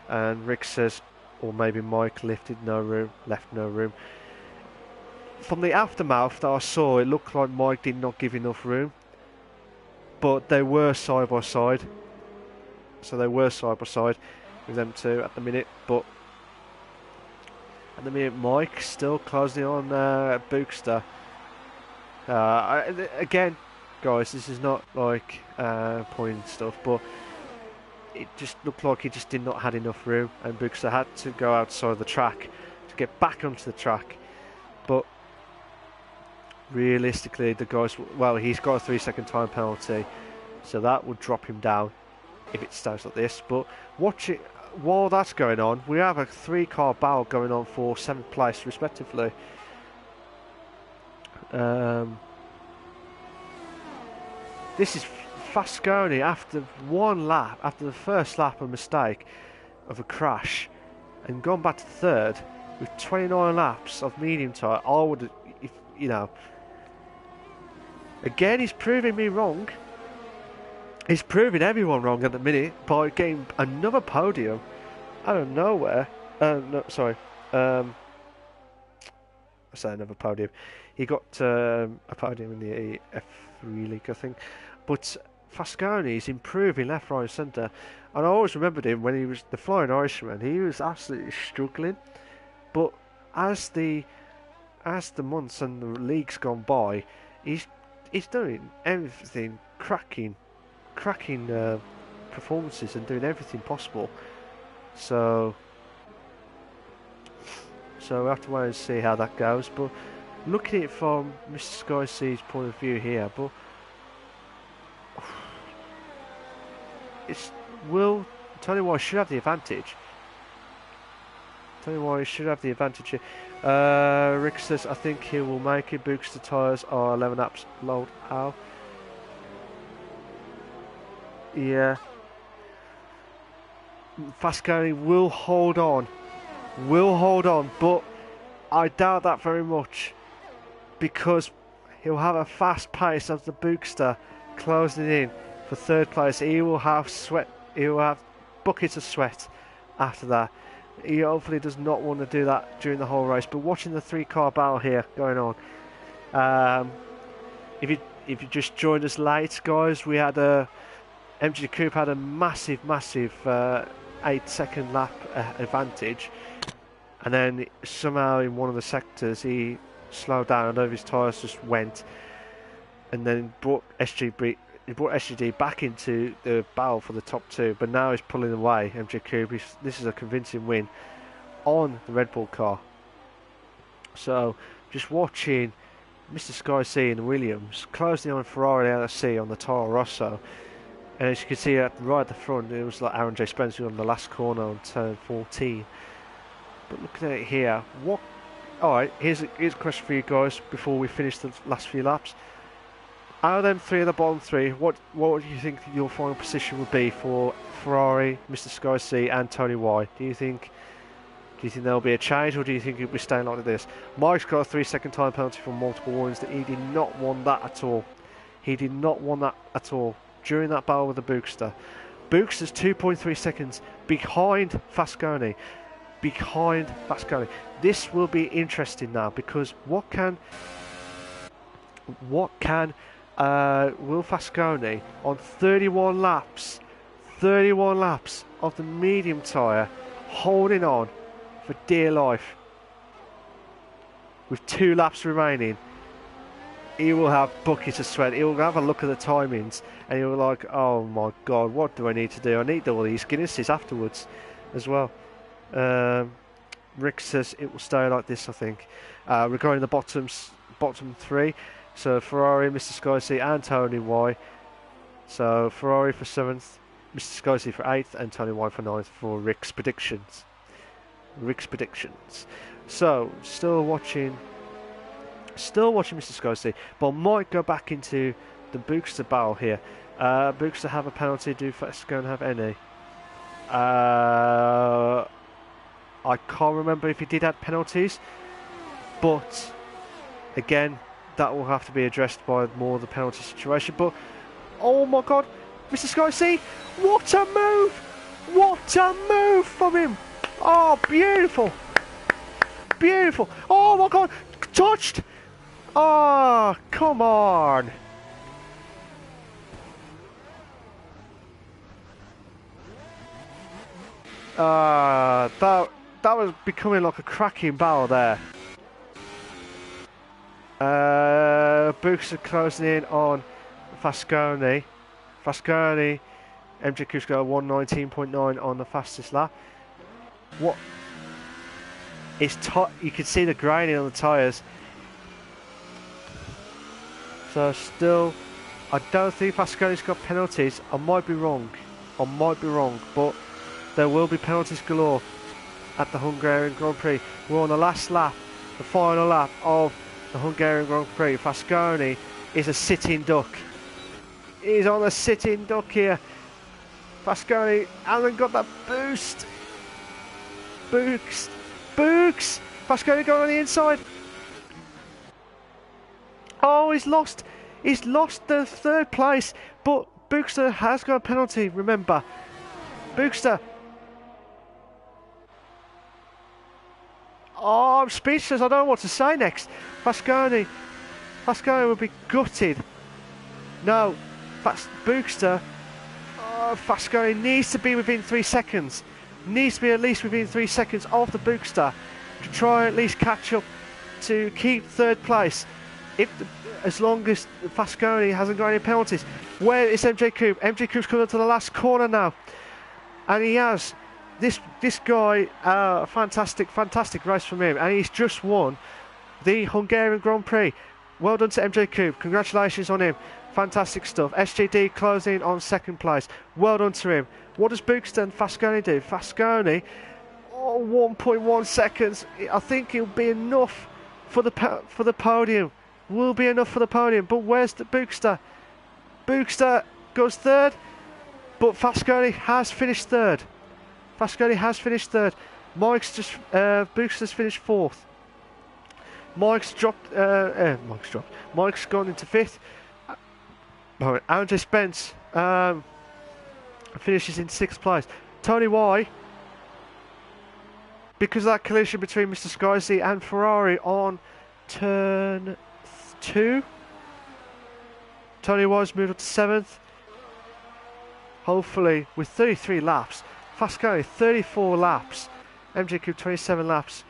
and Rick says, or maybe Mike left no room. From the aftermath that I saw, it looked like Mike did not give enough room, but they were side by side, with them two at the minute. But at the minute, Mike still closing on Bookster. Again, guys, this is not like pointing stuff, but it just looked like he just did not had enough room, and Bookster had to go outside the track to get back onto the track. But realistically, the guys, well, he's got a 3-second time penalty, so that would drop him down if it stays like this. But watch it while that's going on. We have a 3-car battle going on for 7th place respectively. This is Fasconi after one lap, after the first lap, a mistake of a crash, and gone back to third with 29 laps of medium tyre. I would, if you know. Again, he's proving me wrong. He's proving everyone wrong at the minute by getting another podium out of nowhere. I say another podium. He got a podium in the F3 League, I think. But Fasconi is improving left, right, and centre. And I always remembered him when he was the Flying Irishman. He was absolutely struggling. But as the months and the leagues gone by, he's doing everything, cracking performances and doing everything possible. So we have to wait and see how that goes. But looking at it from Mr. Sky C's point of view here, but Tony White should have the advantage. Rick says, I think he will make it. Bookster tyres are 11 laps load out. Yeah. Fasconi will hold on, but I doubt that very much, because he'll have a fast pace of the Bookster closing in for third place. He will have buckets of sweat after that. He hopefully does not want to do that during the whole race. But watching the 3-car battle here going on, if you just joined us late, guys, we had MG Coupe had a massive 8-second lap advantage, and then somehow in one of the sectors he slowed down. I know his tyres just went, and then brought SGD back into the battle for the top 2, but now he's pulling away. MG Coupe, this is a convincing win on the Red Bull car. So just watching Mr. Sky C and Williams closing on Ferrari LSC on the Toro Rosso, and as you can see right at the front, it was like Aaron J. Spencer on the last corner on turn 14. But looking at it here, alright, here's a question for you guys before we finish the last few laps. Out of them three of the bottom three, what do you think your final position would be for Ferrari, Mr. Sky C and Tony Y? Do you think there'll be a change, or do you think it'll be staying like this? Mike's got a 3-second time penalty for multiple warnings. That he did not want that at all. During that battle with the Bookster. Bookster's 2.3 seconds behind Fasconi. This will be interesting now, because what can Will Fasconi on 31 laps of the medium tyre, holding on for dear life with 2 laps remaining? He will have buckets of sweat. He will have a look at the timings and he will be like, oh my god, what do I need to do? I need all these Guinnesses afterwards as well. Rick says it will stay like this, I think. Regarding the bottom 3, so Ferrari, Mr. Sky C and Tony Y. So Ferrari for 7th, Mr. Scorsese for 8th, and Tony White for 9th for Rick's predictions. So, still watching Mr. Scorsese, but I might go back into the Bookster battle here. Bookster have a penalty, do Fascone have any? I can't remember if he did have penalties, but again, that will have to be addressed by more of the penalty situation. But oh my God, Mr. Scorsese, what a move! What a move from him! Oh, beautiful! Beautiful! Oh my God, touched! Oh, come on! That was becoming like a cracking battle there. Books are closing in on Fascone. MJ Coop's got a 119.9 on the fastest lap. What? It's you can see the grinding on the tyres. So still, I don't think Fascone's got penalties. I might be wrong, but there will be penalties galore at the Hungarian Grand Prix. We're on the last lap, the final lap of the Hungarian Grand Prix. Fascone is a sitting duck. He's on a sitting duck here. Fascone hasn't got that boost. Books. Fascone going on the inside. Oh, he's lost the third place, but Bookster has got a penalty, remember. Bookster. Oh, I'm speechless, I don't know what to say next. Fascone will be gutted. No, Bookster. Oh, Fascone needs to be within 3 seconds. Needs to be at least within 3 seconds of the Bookster to try at least catch up to keep third place. As long as Fascone hasn't got any penalties. Where is MJ Coop? MJ Coop's coming to the last corner now, and he has this guy. Fantastic race from him, and he's just won the Hungarian Grand Prix. Well done to MJ Coop. Congratulations on him. Fantastic stuff. SGD closing on second place. Well done to him. What does Bookster and Fascone do? Fascone, 1.1 seconds. I think it'll be enough for the podium. Will be enough for the podium, but where's the Bookster? Bookster goes third, but Fascone has finished third. Bookster's finished fourth. Mike's gone into fifth. Andrew Spence finishes in sixth place. Tony Y, because of that collision between Mr. Scorsese and Ferrari on turn 2. Tony Y's moved up to 7th. Hopefully, with 33 laps. Fascone 34 laps. MJ Coop 27 laps.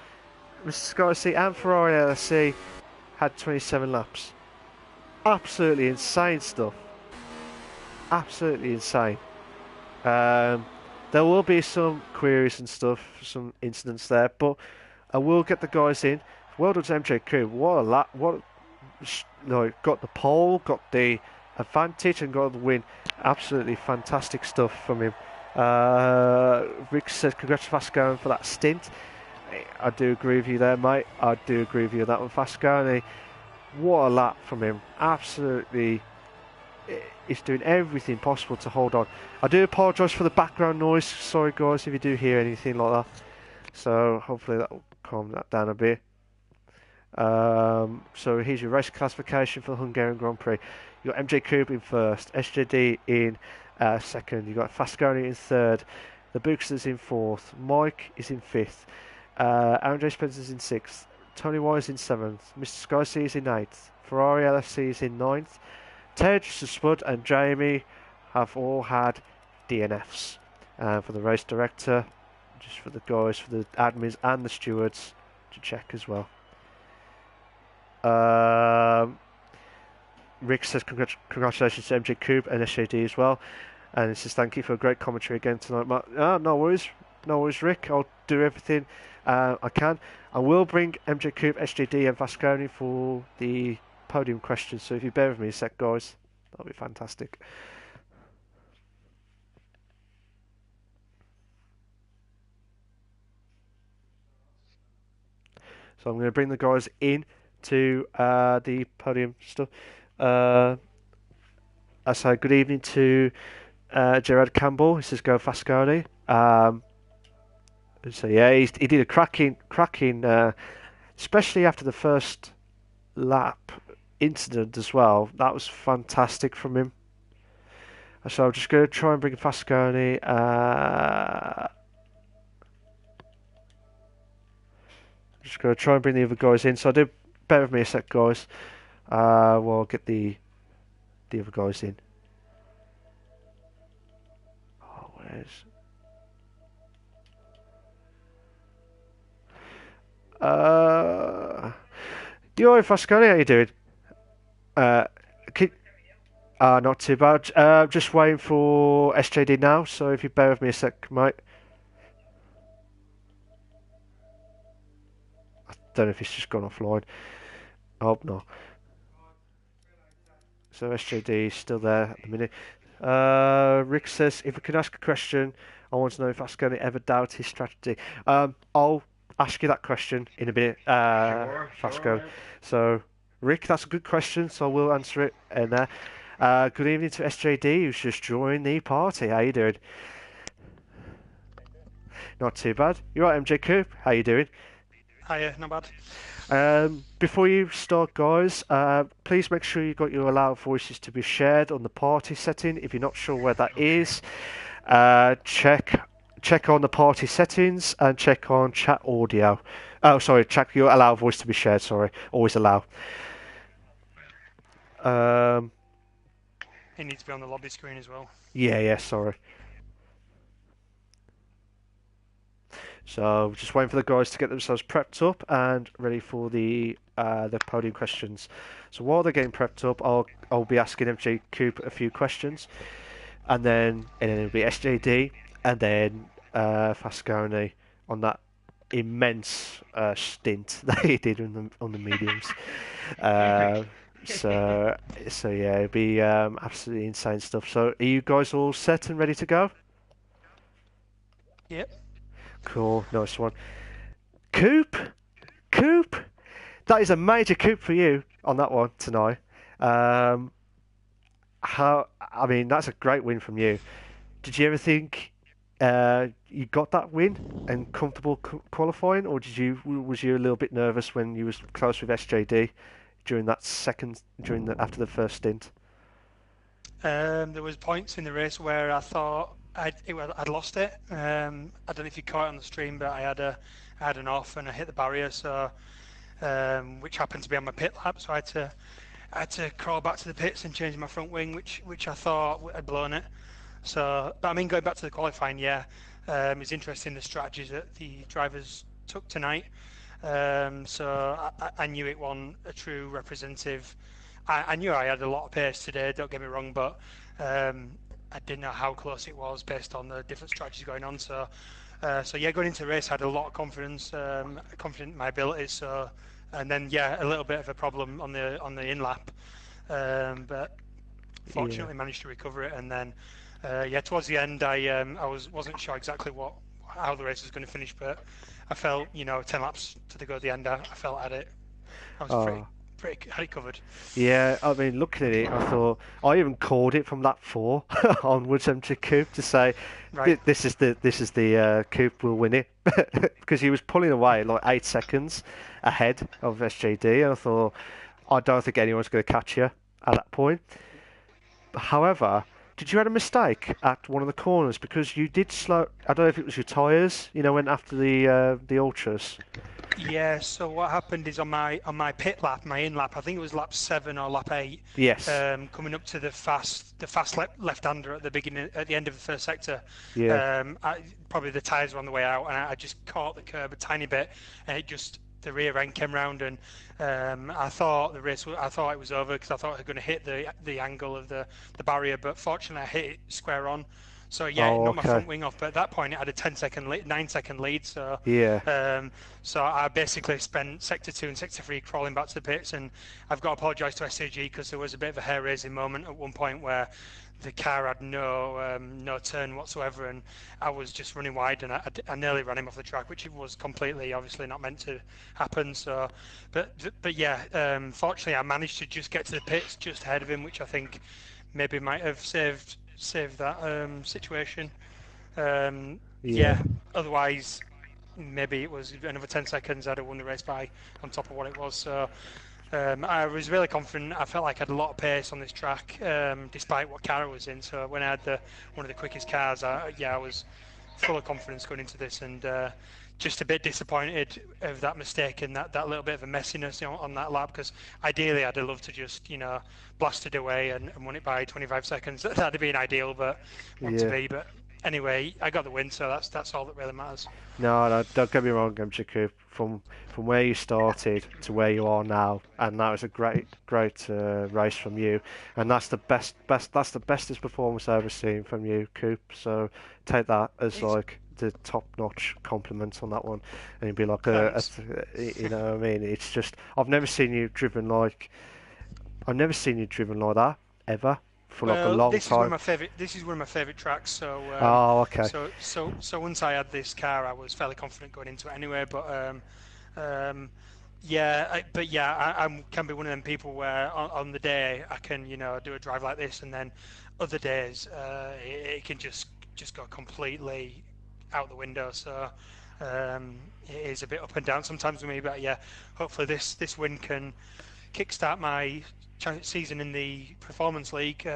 Mr. Scorsese and Ferrari LSC had 27 laps. Absolutely insane stuff. Absolutely insane. There will be some queries and stuff, some incidents there, but I will get the guys in. Well done to MJ Coop. What a lap! Got the pole, got the advantage, and got the win. Absolutely fantastic stuff from him. Rick says congrats to Fascone for that stint. I do agree with you there, mate. I do agree with you on that one. Fascone, what a lap from him. Absolutely, he's doing everything possible to hold on. I do apologise for the background noise. Sorry guys if you do hear anything like that. So hopefully that will calm that down a bit. So here's your race classification for the Hungarian Grand Prix. You got MJ Coop in first, SJD in second. You got Fascone in third. The Bookster's in fourth. Mike is in fifth. Andre Spencer's in sixth. Tony Y is in seventh. Mr. Scorsese is in eighth. Ferrari LFC is in ninth. Tej, Spud, and Jamie have all had DNFs. For the race director, just for the guys, for the admins and the stewards to check as well. Rick says congratulations to MJ Coop and SJD as well, and he says thank you for a great commentary again tonight, Matt. No worries, Rick. I'll do everything I can. I will bring MJ Coop, SJD and Fascone for the podium questions, so if you bear with me a sec guys, that'll be fantastic. So I'm going to bring the guys in to the podium stuff. I say good evening to Gerard Campbell. He says go Fasconi. So yeah, he did a cracking, especially after the first lap incident as well. That was fantastic from him. So I'm just going to try and bring Fasconi. Just going to try and bring the other guys in. So bear with me a sec, guys. We'll get the other guys in. Oh, where's... Yo, Fasconi, how you doing? Not too bad. Just waiting for SJD now, so if you bear with me a sec, mate. I don't know if it's just gone offline. I hope not. So SJD is still there at the minute. Rick says, if we can ask a question, I want to know if Fasconi ever doubts his strategy. I'll ask you that question in a bit, Fasco. Sure. So, Rick, that's a good question, so we'll answer it in there. Good evening to SJD, who's just joined the party. How you doing? Not too bad. You right, MJ Coop? How you doing? Hiya, not bad. Before you start, guys, please make sure you've got your allowed voices to be shared on the party setting. If you're not sure where that is, check on the party settings and check on chat audio. Oh, sorry, check your allow voice to be shared. Sorry, always allow. It needs to be on the lobby screen as well. Yeah, sorry. So just waiting for the guys to get themselves prepped up and ready for the podium questions. So while they're getting prepped up, I'll be asking MJ Coop a few questions, and then it'll be SJD, and then Fasconi on that immense stint that he did on the mediums. So yeah, it'll be absolutely insane stuff. So are you guys all set and ready to go? Yep. Cool, nice one. Coop, that is a major coup for you on that one tonight. I mean, that's a great win from you. Did you ever think you got that win and comfortable qualifying, or was you a little bit nervous when you was close with SJD during that after the first stint? There was points in the race where I thought I'd lost it. I don't know if you caught it on the stream, but I had an off and I hit the barrier, so which happened to be on my pit lap. So I had to crawl back to the pits and change my front wing, which I thought had blown it. So, but I mean, going back to the qualifying, it's interesting the strategies that the drivers took tonight. So I knew it wasn't a true representative. I knew I had a lot of pace today, don't get me wrong, but I didn't know how close it was based on the different strategies going on. So yeah, going into the race, I had a lot of confidence, confident in my abilities. So, and then a little bit of a problem on the in lap, but fortunately managed to recover it. And then towards the end, I wasn't sure exactly how the race was going to finish, but I felt 10 laps to go to the end, I felt I had it. I was pretty had it covered. Yeah, I mean, looking at it, I thought I even called it from lap 4 onwards, MJ Coop, to say this is the Coop will win it because he was pulling away like 8 seconds ahead of SJD, and I thought I don't think anyone's going to catch you at that point. However, did you have a mistake at one of the corners because you did slow? I don't know if it was your tyres, went after the ultras. Yeah, so what happened is on my pit lap, my in lap, I think it was lap 7 or lap 8. Yes. Coming up to the fast left-hander at the end of the first sector. Yeah. Probably the tyres were on the way out, and I just caught the curb a tiny bit, and the rear end came round, and I thought it was over because I thought I was going to hit the angle of the barrier, but fortunately I hit it square on. So knocked my front wing off, but at that point it had a 9-second lead. So so I basically spent sector 2 and sector 3 crawling back to the pits, and I've got to apologise to SCG because there was a bit of a hair-raising moment at one point where the car had no turn whatsoever, and I was just running wide, and I nearly ran him off the track, which was completely obviously not meant to happen. So, but yeah, fortunately I managed to just get to the pits just ahead of him, which I think maybe might have saved that situation. Yeah. Yeah, otherwise maybe it was another 10 seconds I'd have won the race by on top of what it was. So I was really confident. I felt like I had a lot of pace on this track, despite what car I was in. So when I had one of the quickest cars, I was full of confidence going into this, and just a bit disappointed of that mistake and that little bit of a messiness on that lap, because ideally I'd have loved to just blast it away and won it by 25 seconds. That'd have been ideal, but want to Yeah. be. But anyway, I got the win, so that's all that really matters. No, don't get me wrong, MJ. From where you started to where you are now, and that was a great race from you, and that's the that's the bestest performance I've ever seen from you, Coop. So take that as It's, like the top-notch compliment on that one, and you'd be like thanks. you know what I mean? It's just I've never seen you driven like that ever for like a Well, long time. This is one of my favourite tracks. So, Oh, okay. so once I had this car, I was fairly confident going into it anyway. But yeah, I can be one of them people where on the day I can do a drive like this, and then other days it can just go completely out the window. So it is a bit up and down sometimes with me. But yeah, hopefully this win can kickstart my season in the Performance League.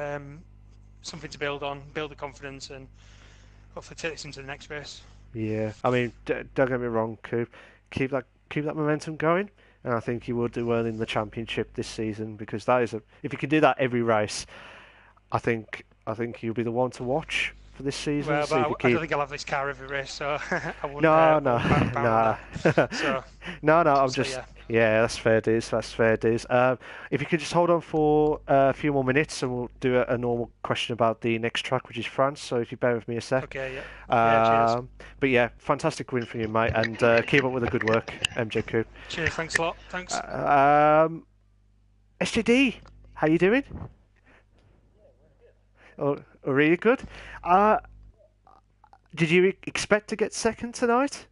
Something to build on, build the confidence, and hopefully take this into the next race. Yeah, I mean, don't get me wrong, Coop. Keep that momentum going, and I think you will do well in the championship this season because that is if you can do that every race, I think you'll be the one to watch for this season. Well, So but if you I don't keep think I'll have this car every race, so no, I no, won't bank on no, that. So, no. I'm so just yeah, yeah, that's fair dues. That's fair dues. If you could just hold on for a few more minutes, and we'll do a normal question about the next track, which is France. So if you bear with me a sec. okay, yeah, yeah. Cheers, Um, but yeah, fantastic win for you, mate, and keep up with the good work, MJ Coop. cheers. Thanks a lot. Thanks. SJD, how you doing? Oh, really good. Uh, did you expect to get second tonight?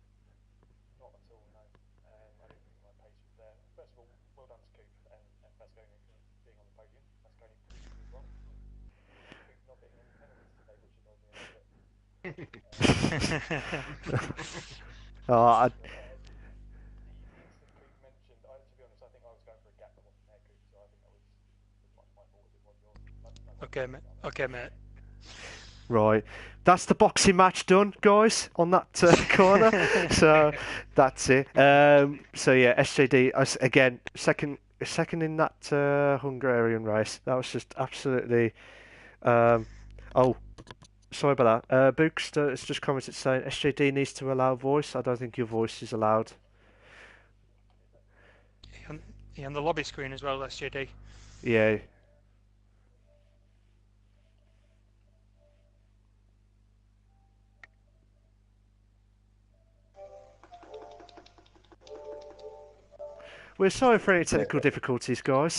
Oh, Okay, mate. Okay, mate. right. That's the boxing match done, guys, on that corner. So that's it. So yeah, SJD again, second in that Hungarian race. That was just absolutely. Um, oh, sorry about that. Books has just commented saying SJD needs to allow voice. I don't think your voice is allowed. On the lobby screen as well, SJD. Yeah. We're sorry for any technical difficulties, guys.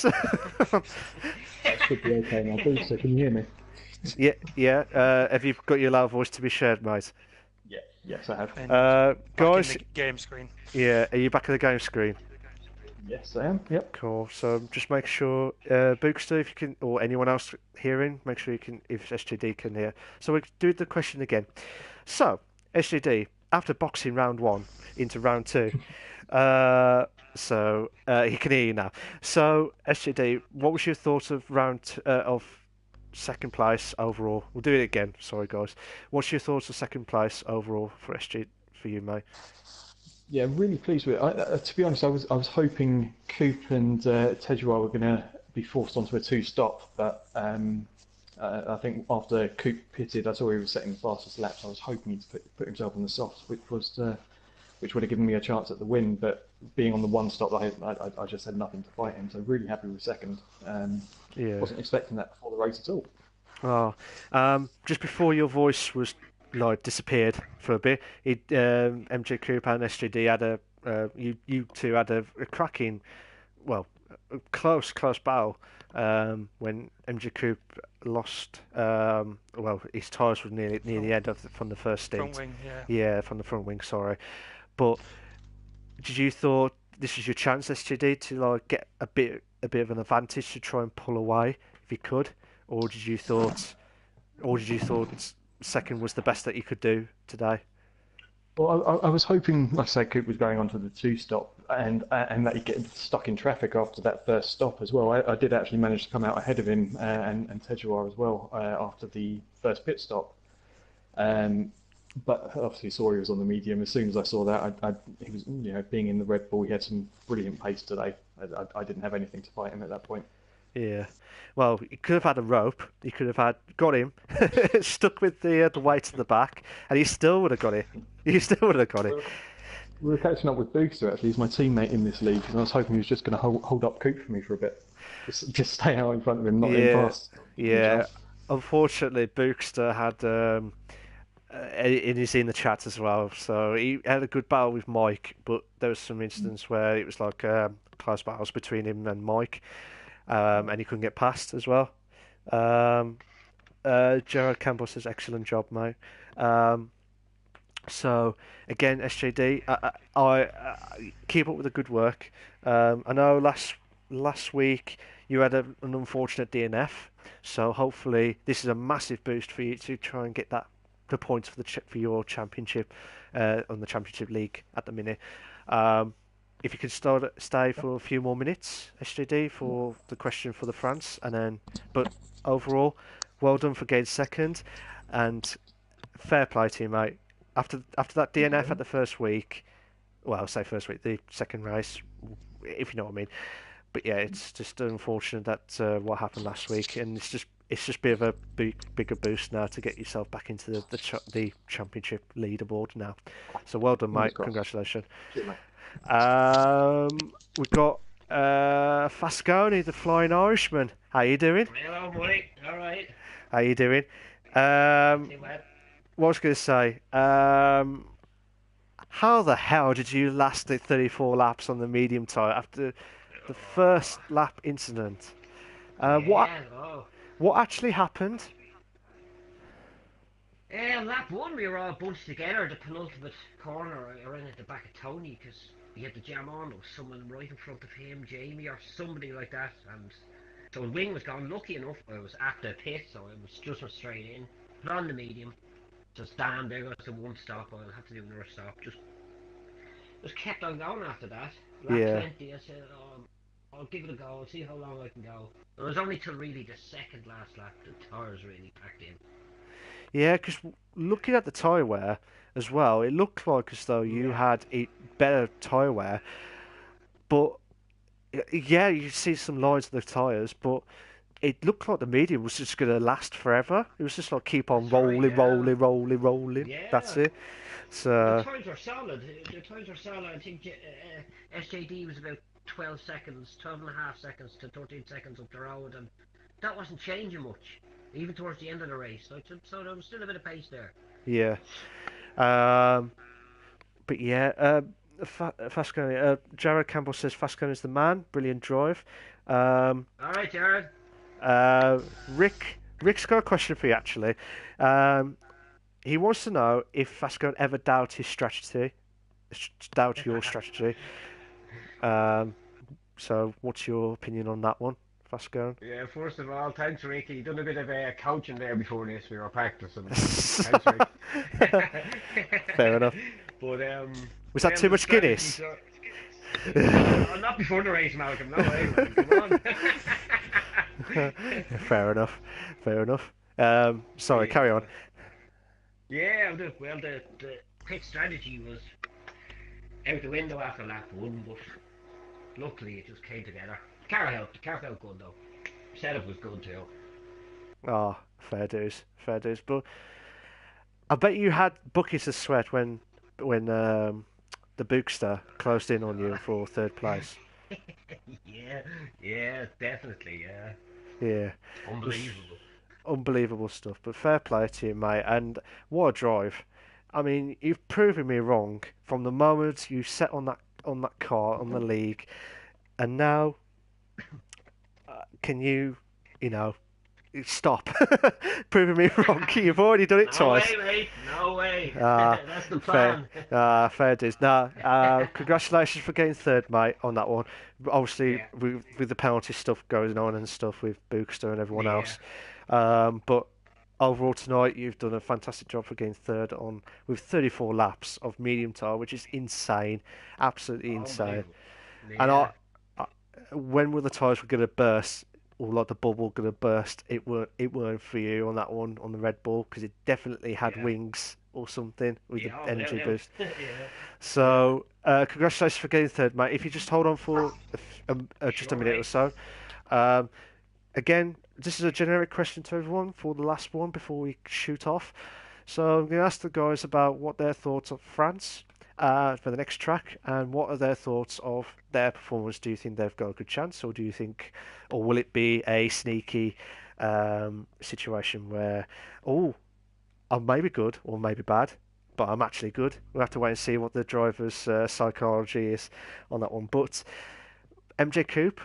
Should be okay now. So can you hear me? Yeah. Have you got your loud voice to be shared, mate? Yeah. Yes, I have. And back Guys, in the game screen. yeah, are you back at the game screen? Yes, I am. Yep. Cool. So just make sure, Bookster, if you can, or anyone else hearing, make sure you can, if SGD can hear. So we do the question again. So SGD, after boxing round one into round two, he can hear you now. So SGD, what was your thoughts of of second place overall? We'll do it again. Sorry, guys. What's your thoughts of second place overall for SG for you, mate? Yeah, really pleased with it. To be honest, I was hoping Coop and Tejua were going to be forced onto a two-stop, but I think after Coop pitted, I saw he was setting the fastest laps. I was hoping he'd put himself on the softs, which would have given me a chance at the win. But being on the one stop, I just had nothing to fight him. So really happy with second. Yeah. Wasn't expecting that before the race at all. Oh, just before your voice was like disappeared for a bit, MJ Cooper and SGD had you two had a cracking, well, a close battle when MG Coupe lost. His tyres were near the end from the first Front stint. wing, yeah. Yeah, from the front wing. Sorry, but did you thought this was your chance, SGD, to like get a bit of an advantage to try and pull away if you could, or did you thought second was the best that you could do today? Well, I was hoping, like I say, Coop was going on to the two stop and that he'd get stuck in traffic after that first stop as well. I did actually manage to come out ahead of him and Tejuar as well after the first pit stop. But obviously saw he was on the medium. As soon as I saw that, he was, being in the Red Bull, he had some brilliant pace today. I didn't have anything to fight him at that point. Yeah. Well, you could have had a rope. You could have got him stuck with the weight at the back, and he still would have got it. He still would have got it. We were catching up with Boogster actually. He's my teammate in this league, and I was hoping he was just going to hold up Coop for me for a bit. Just stay out in front of him, not in past. Yeah. Unfortunately, Boogster had. He's in the chat as well, so he had a good battle with Mike, but there was some instance where it was like close battles between him and Mike, and he couldn't get past as well. Gerard Campbell says, excellent job, mate. So again, SJD, I keep up with the good work. I know last week you had an unfortunate DNF, so hopefully this is a massive boost for you to try and get the points for your championship on the championship league at the minute. If you could stay for a few more minutes, SJD, for the question for the France, but overall, well done for getting second, and fair play to you, mate. After that DNF at the first week, well, I'll say first week, the second race, if you know what I mean. But yeah, it's just unfortunate that what happened last week, and it's just a bit of a bigger boost now to get yourself back into the championship leaderboard now. So well done, mate. Congratulations. Cheers, mate. We've got Fasconi, the Flying Irishman. How you doing? Hello, Mike. All right. How you doing? What I was going to say, how the hell did you last the 34 laps on the medium tyre after the first lap incident? What actually happened? Lap one, we were all bunched together, the penultimate corner around at the back of Tony, because he had to jam on. There was someone right in front of him, Jamie or somebody like that, and so the wing was gone. Lucky enough, I was at the pit, so it was just went straight in. Put on the medium. Just damn, there goes the one stop. I'll have to do another stop. Just kept on going after that. Lap 20, I said, I'll give it a go. I'll see how long I can go. It was only till really the second last lap the tyres really packed in. Yeah, because looking at the tyre wear as well, it looked like as though you had a better tyre wear. But yeah, you see some lines of the tyres, but it looked like the medium was just going to last forever. It was just like keep on rolling. Yeah. That's it. So the tyres were solid. I think SJD was about 12 and a half seconds to 13 seconds up the road, and that wasn't changing much, even towards the end of the race. So there was still a bit of pace there. Yeah. But yeah, Fasconi, Jared Campbell says Fasconi is the man. Brilliant drive. All right, Jared. Rick's got a question for you, actually. He wants to know if Fasconi ever doubt your strategy. So what's your opinion on that one, Fasconi? Yeah, first of all, thanks, Ricky. You done a bit of coaching there before this. We were practicing. Thanks, Rick. Fair enough. But was that too much Guinness? Not before the race, Malcolm. No way, man. Come on. Fair enough. Sorry, carry on. Yeah, well, the pit strategy was out the window after lap one, but luckily it just came together. The car felt good though. Setup was good too. Oh, fair dues. But I bet you had buckets of sweat when the Bookster closed in on you for third place. yeah, definitely, yeah. Yeah. Unbelievable stuff, but fair play to you, mate, and what a drive. I mean, you've proven me wrong from the moment you set on that car, on the league, and now can you, you know, stop proving me wrong? You've already done it No twice. way, mate. No way. Ah, That's the fair, plan. fair dues. No, congratulations for getting third, mate, on that one. Obviously, Yeah. with the penalty stuff going on and stuff with Bookster and everyone Yeah. else. But overall tonight, you've done a fantastic job for getting third on with 34 laps of medium tire, which is insane, absolutely insane. Unbelievable. And Yeah. I when were the tires were going to burst? Or like the bubble gonna burst, it weren't for you on that one on the Red Bull because it definitely had Yeah. wings or something with Yeah. the Oh, energy yeah. boost. Yeah. Yeah. So congratulations for getting third, mate. If you just hold on for just a Sure, minute or mate. so. Um, Again, this is a generic question to everyone for the last one before we shoot off. So I'm going to ask the guys about what their thoughts of France for the next track and what are their thoughts of their performance. Do you think they've got a good chance, or do you think, or will it be a sneaky situation where, oh, I'm maybe good or maybe bad, but I'm actually good. We'll have to wait and see what the driver's psychology is on that one. But MJ Coupe,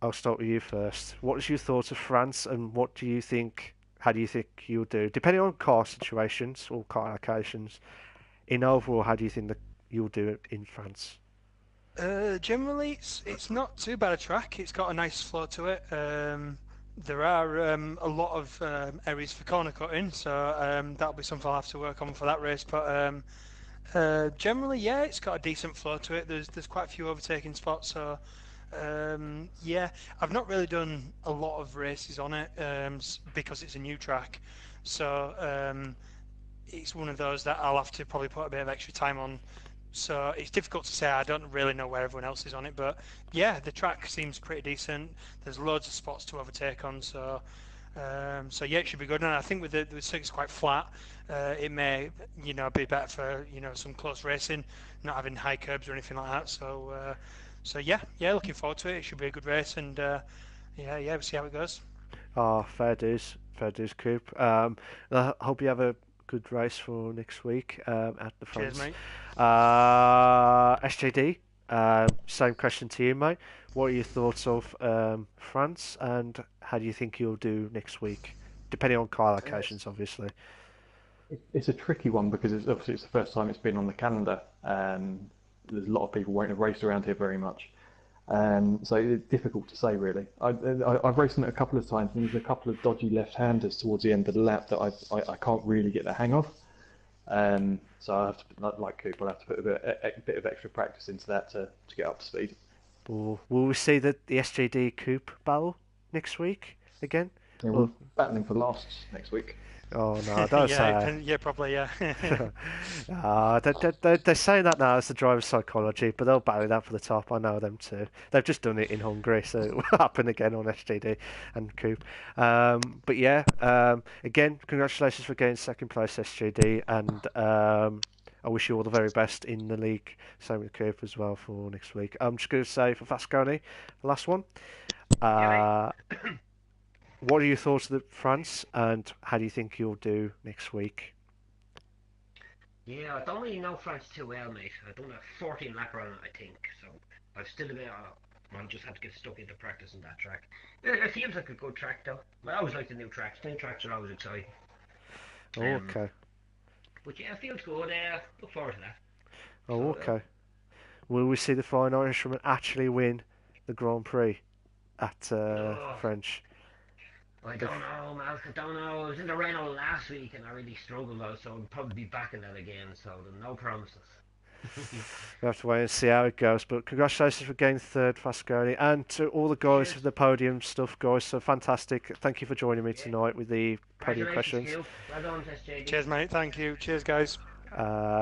I'll start with you first. What is your thoughts of France, and what do you think? How do you think you'll do, depending on car situations or car allocations? In overall, how do you think that you'll do it in France? Generally, it's not too bad a track. It's got a nice flow to it. There are a lot of areas for corner cutting, so that'll be something I'll have to work on for that race. But generally, yeah, it's got a decent flow to it. There's quite a few overtaking spots, so yeah, I've not really done a lot of races on it because it's a new track. So it's one of those that I'll have to probably put a bit of extra time on. So it's difficult to say. I don't really know where everyone else is on it, but yeah, the track seems pretty decent. There's loads of spots to overtake on, so yeah, it should be good. And I think with the circuit's quite flat, it may be better for some close racing, not having high curbs or anything like that. So yeah, looking forward to it. It should be a good race, and yeah, we'll see how it goes. Ah, fair dues, Coop. I hope you have a good race for next week at the Cheers, France. mate. SJD, same question to you, mate. What are your thoughts of France, and how do you think you'll do next week? Depending on car allocations, obviously. It's a tricky one because obviously it's the first time it's been on the calendar. There's a lot of people won't have raced around here very much. So it's difficult to say really. I've raced in it a couple of times and there's a couple of dodgy left-handers towards the end of the lap that I can't really get the hang of. So I have to, like Coop, I'll have to put a bit of extra practice into that to get up to speed. Will we see the SJD Coupe battle next week again? Yeah, we're battling for lasts next week. Oh no, don't say. Yeah, probably, yeah. They're saying that now as the driver's psychology, but they'll battle that for the top. I know them too. They've just done it in Hungary, so it will happen again on SGD and Coupe. But yeah, again, congratulations for getting second place, SGD, and I wish you all the very best in the league. Same with Coupe as well for next week. I'm just going to say for Fasconi, the last one. Yeah, What are your thoughts of the France, and how do you think you'll do next week? yeah, I don't really know France too well, mate. I've done a 14 lap run, I think, so I've still a bit. I'll just have to get stuck into practice on that track. It seems like a good track, though. I always like the new tracks. New tracks are always exciting. Oh, okay. But yeah, it feels good. Look forward to that. Oh, So, okay. Will we see the fine Irishman actually win the Grand Prix at oh, French? I don't know, Malcolm. I don't know. I was in the Renault last week and I really struggled, though, so I'll probably be back in that again. So no promises. We have to wait and see how it goes. But congratulations for getting third, Fasconi, and to all the guys Cheers. for the podium stuff, guys. So fantastic. Thank you for joining me tonight with the podium Congratulations, questions. Q. Well done, SJD. Cheers, mate. Thank you. Cheers, guys.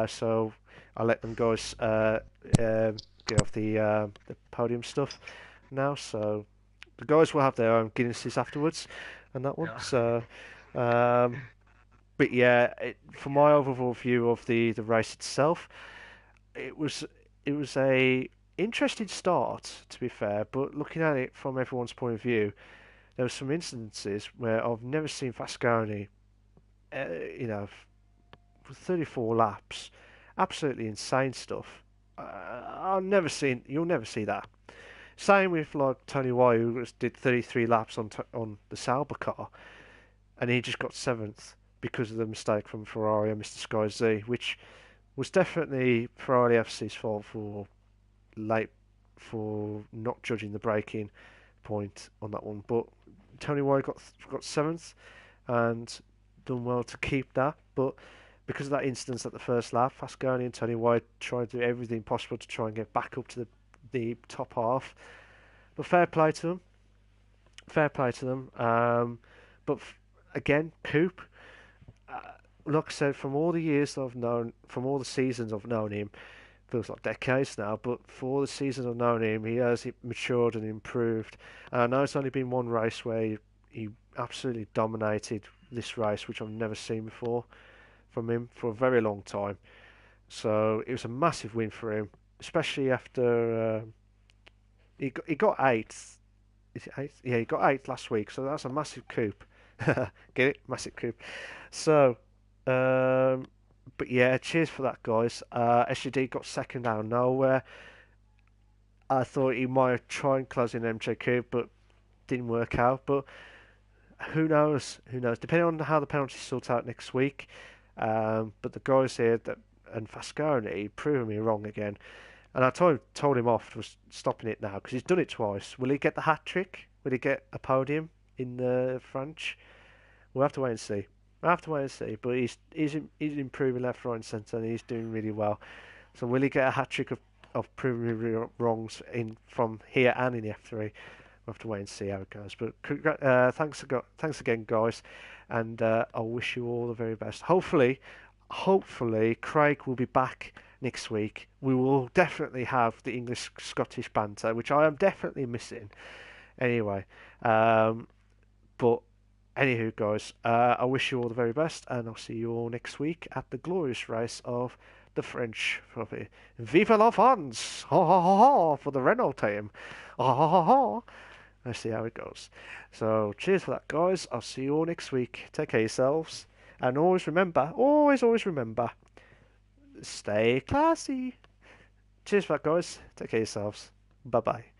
So I'll let them guys get off the podium stuff now. So the guys will have their own Guinnesses afterwards, and that one. Yeah. So, but yeah, from my overall view of the race itself, it was a interesting start, to be fair. But looking at it from everyone's point of view, there were some instances where I've never seen Fasconi, for 34 laps, absolutely insane stuff. You'll never see that. Same with like Tony White, who did 33 laps on the Sauber car, and he just got seventh because of the mistake from Ferrari and Mr. Sky Z, which was definitely Ferrari FC's fault for not judging the braking point on that one. But Tony White got seventh and done well to keep that. But because of that instance at the first lap, Ascari and Tony White tried to do everything possible to try and get back up to the top half. But fair play to them. Fair play to them. But again, Coupe, like I said, from all the years I've known, from all the seasons I've known him, feels like decades now, but for all the seasons I've known him, he has matured and improved. And I know it's only been one race where he absolutely dominated this race, which I've never seen before from him for a very long time. So it was a massive win for him, especially after he got eighth. Is it eighth? Yeah, he got eighth last week, so that's a massive coup. Get it? Massive coup. So, but yeah, cheers for that, guys. SUD got second out of nowhere. I thought he might try and close in MJQ, but didn't work out. But who knows? Who knows? Depending on how the penalties sort out next week. But the guys here and Fasconi proving me wrong again. And I told him off for stopping it now because he's done it twice. Will he get the hat trick? Will he get a podium in the French? We'll have to wait and see. We'll have to wait and see. But he's improving left, right, and centre, and he's doing really well. So will he get a hat trick of proving me wrongs from here and in the F3? We'll have to wait and see how it goes. But thanks again, guys, and I wish you all the very best. Hopefully, Craig will be back next week. We will definitely have the English-Scottish banter, which I am definitely missing. Anyway, but anywho, guys, I wish you all the very best, and I'll see you all next week at the glorious race of the French trophy. Vive la France! Ha ha ha ha! For the Renault team. Ha ha ha ha! Let's see how it goes. So, cheers for that, guys. I'll see you all next week. Take care of yourselves. And always remember, always remember, stay classy. Cheers for that, guys. Take care of yourselves. Bye-bye.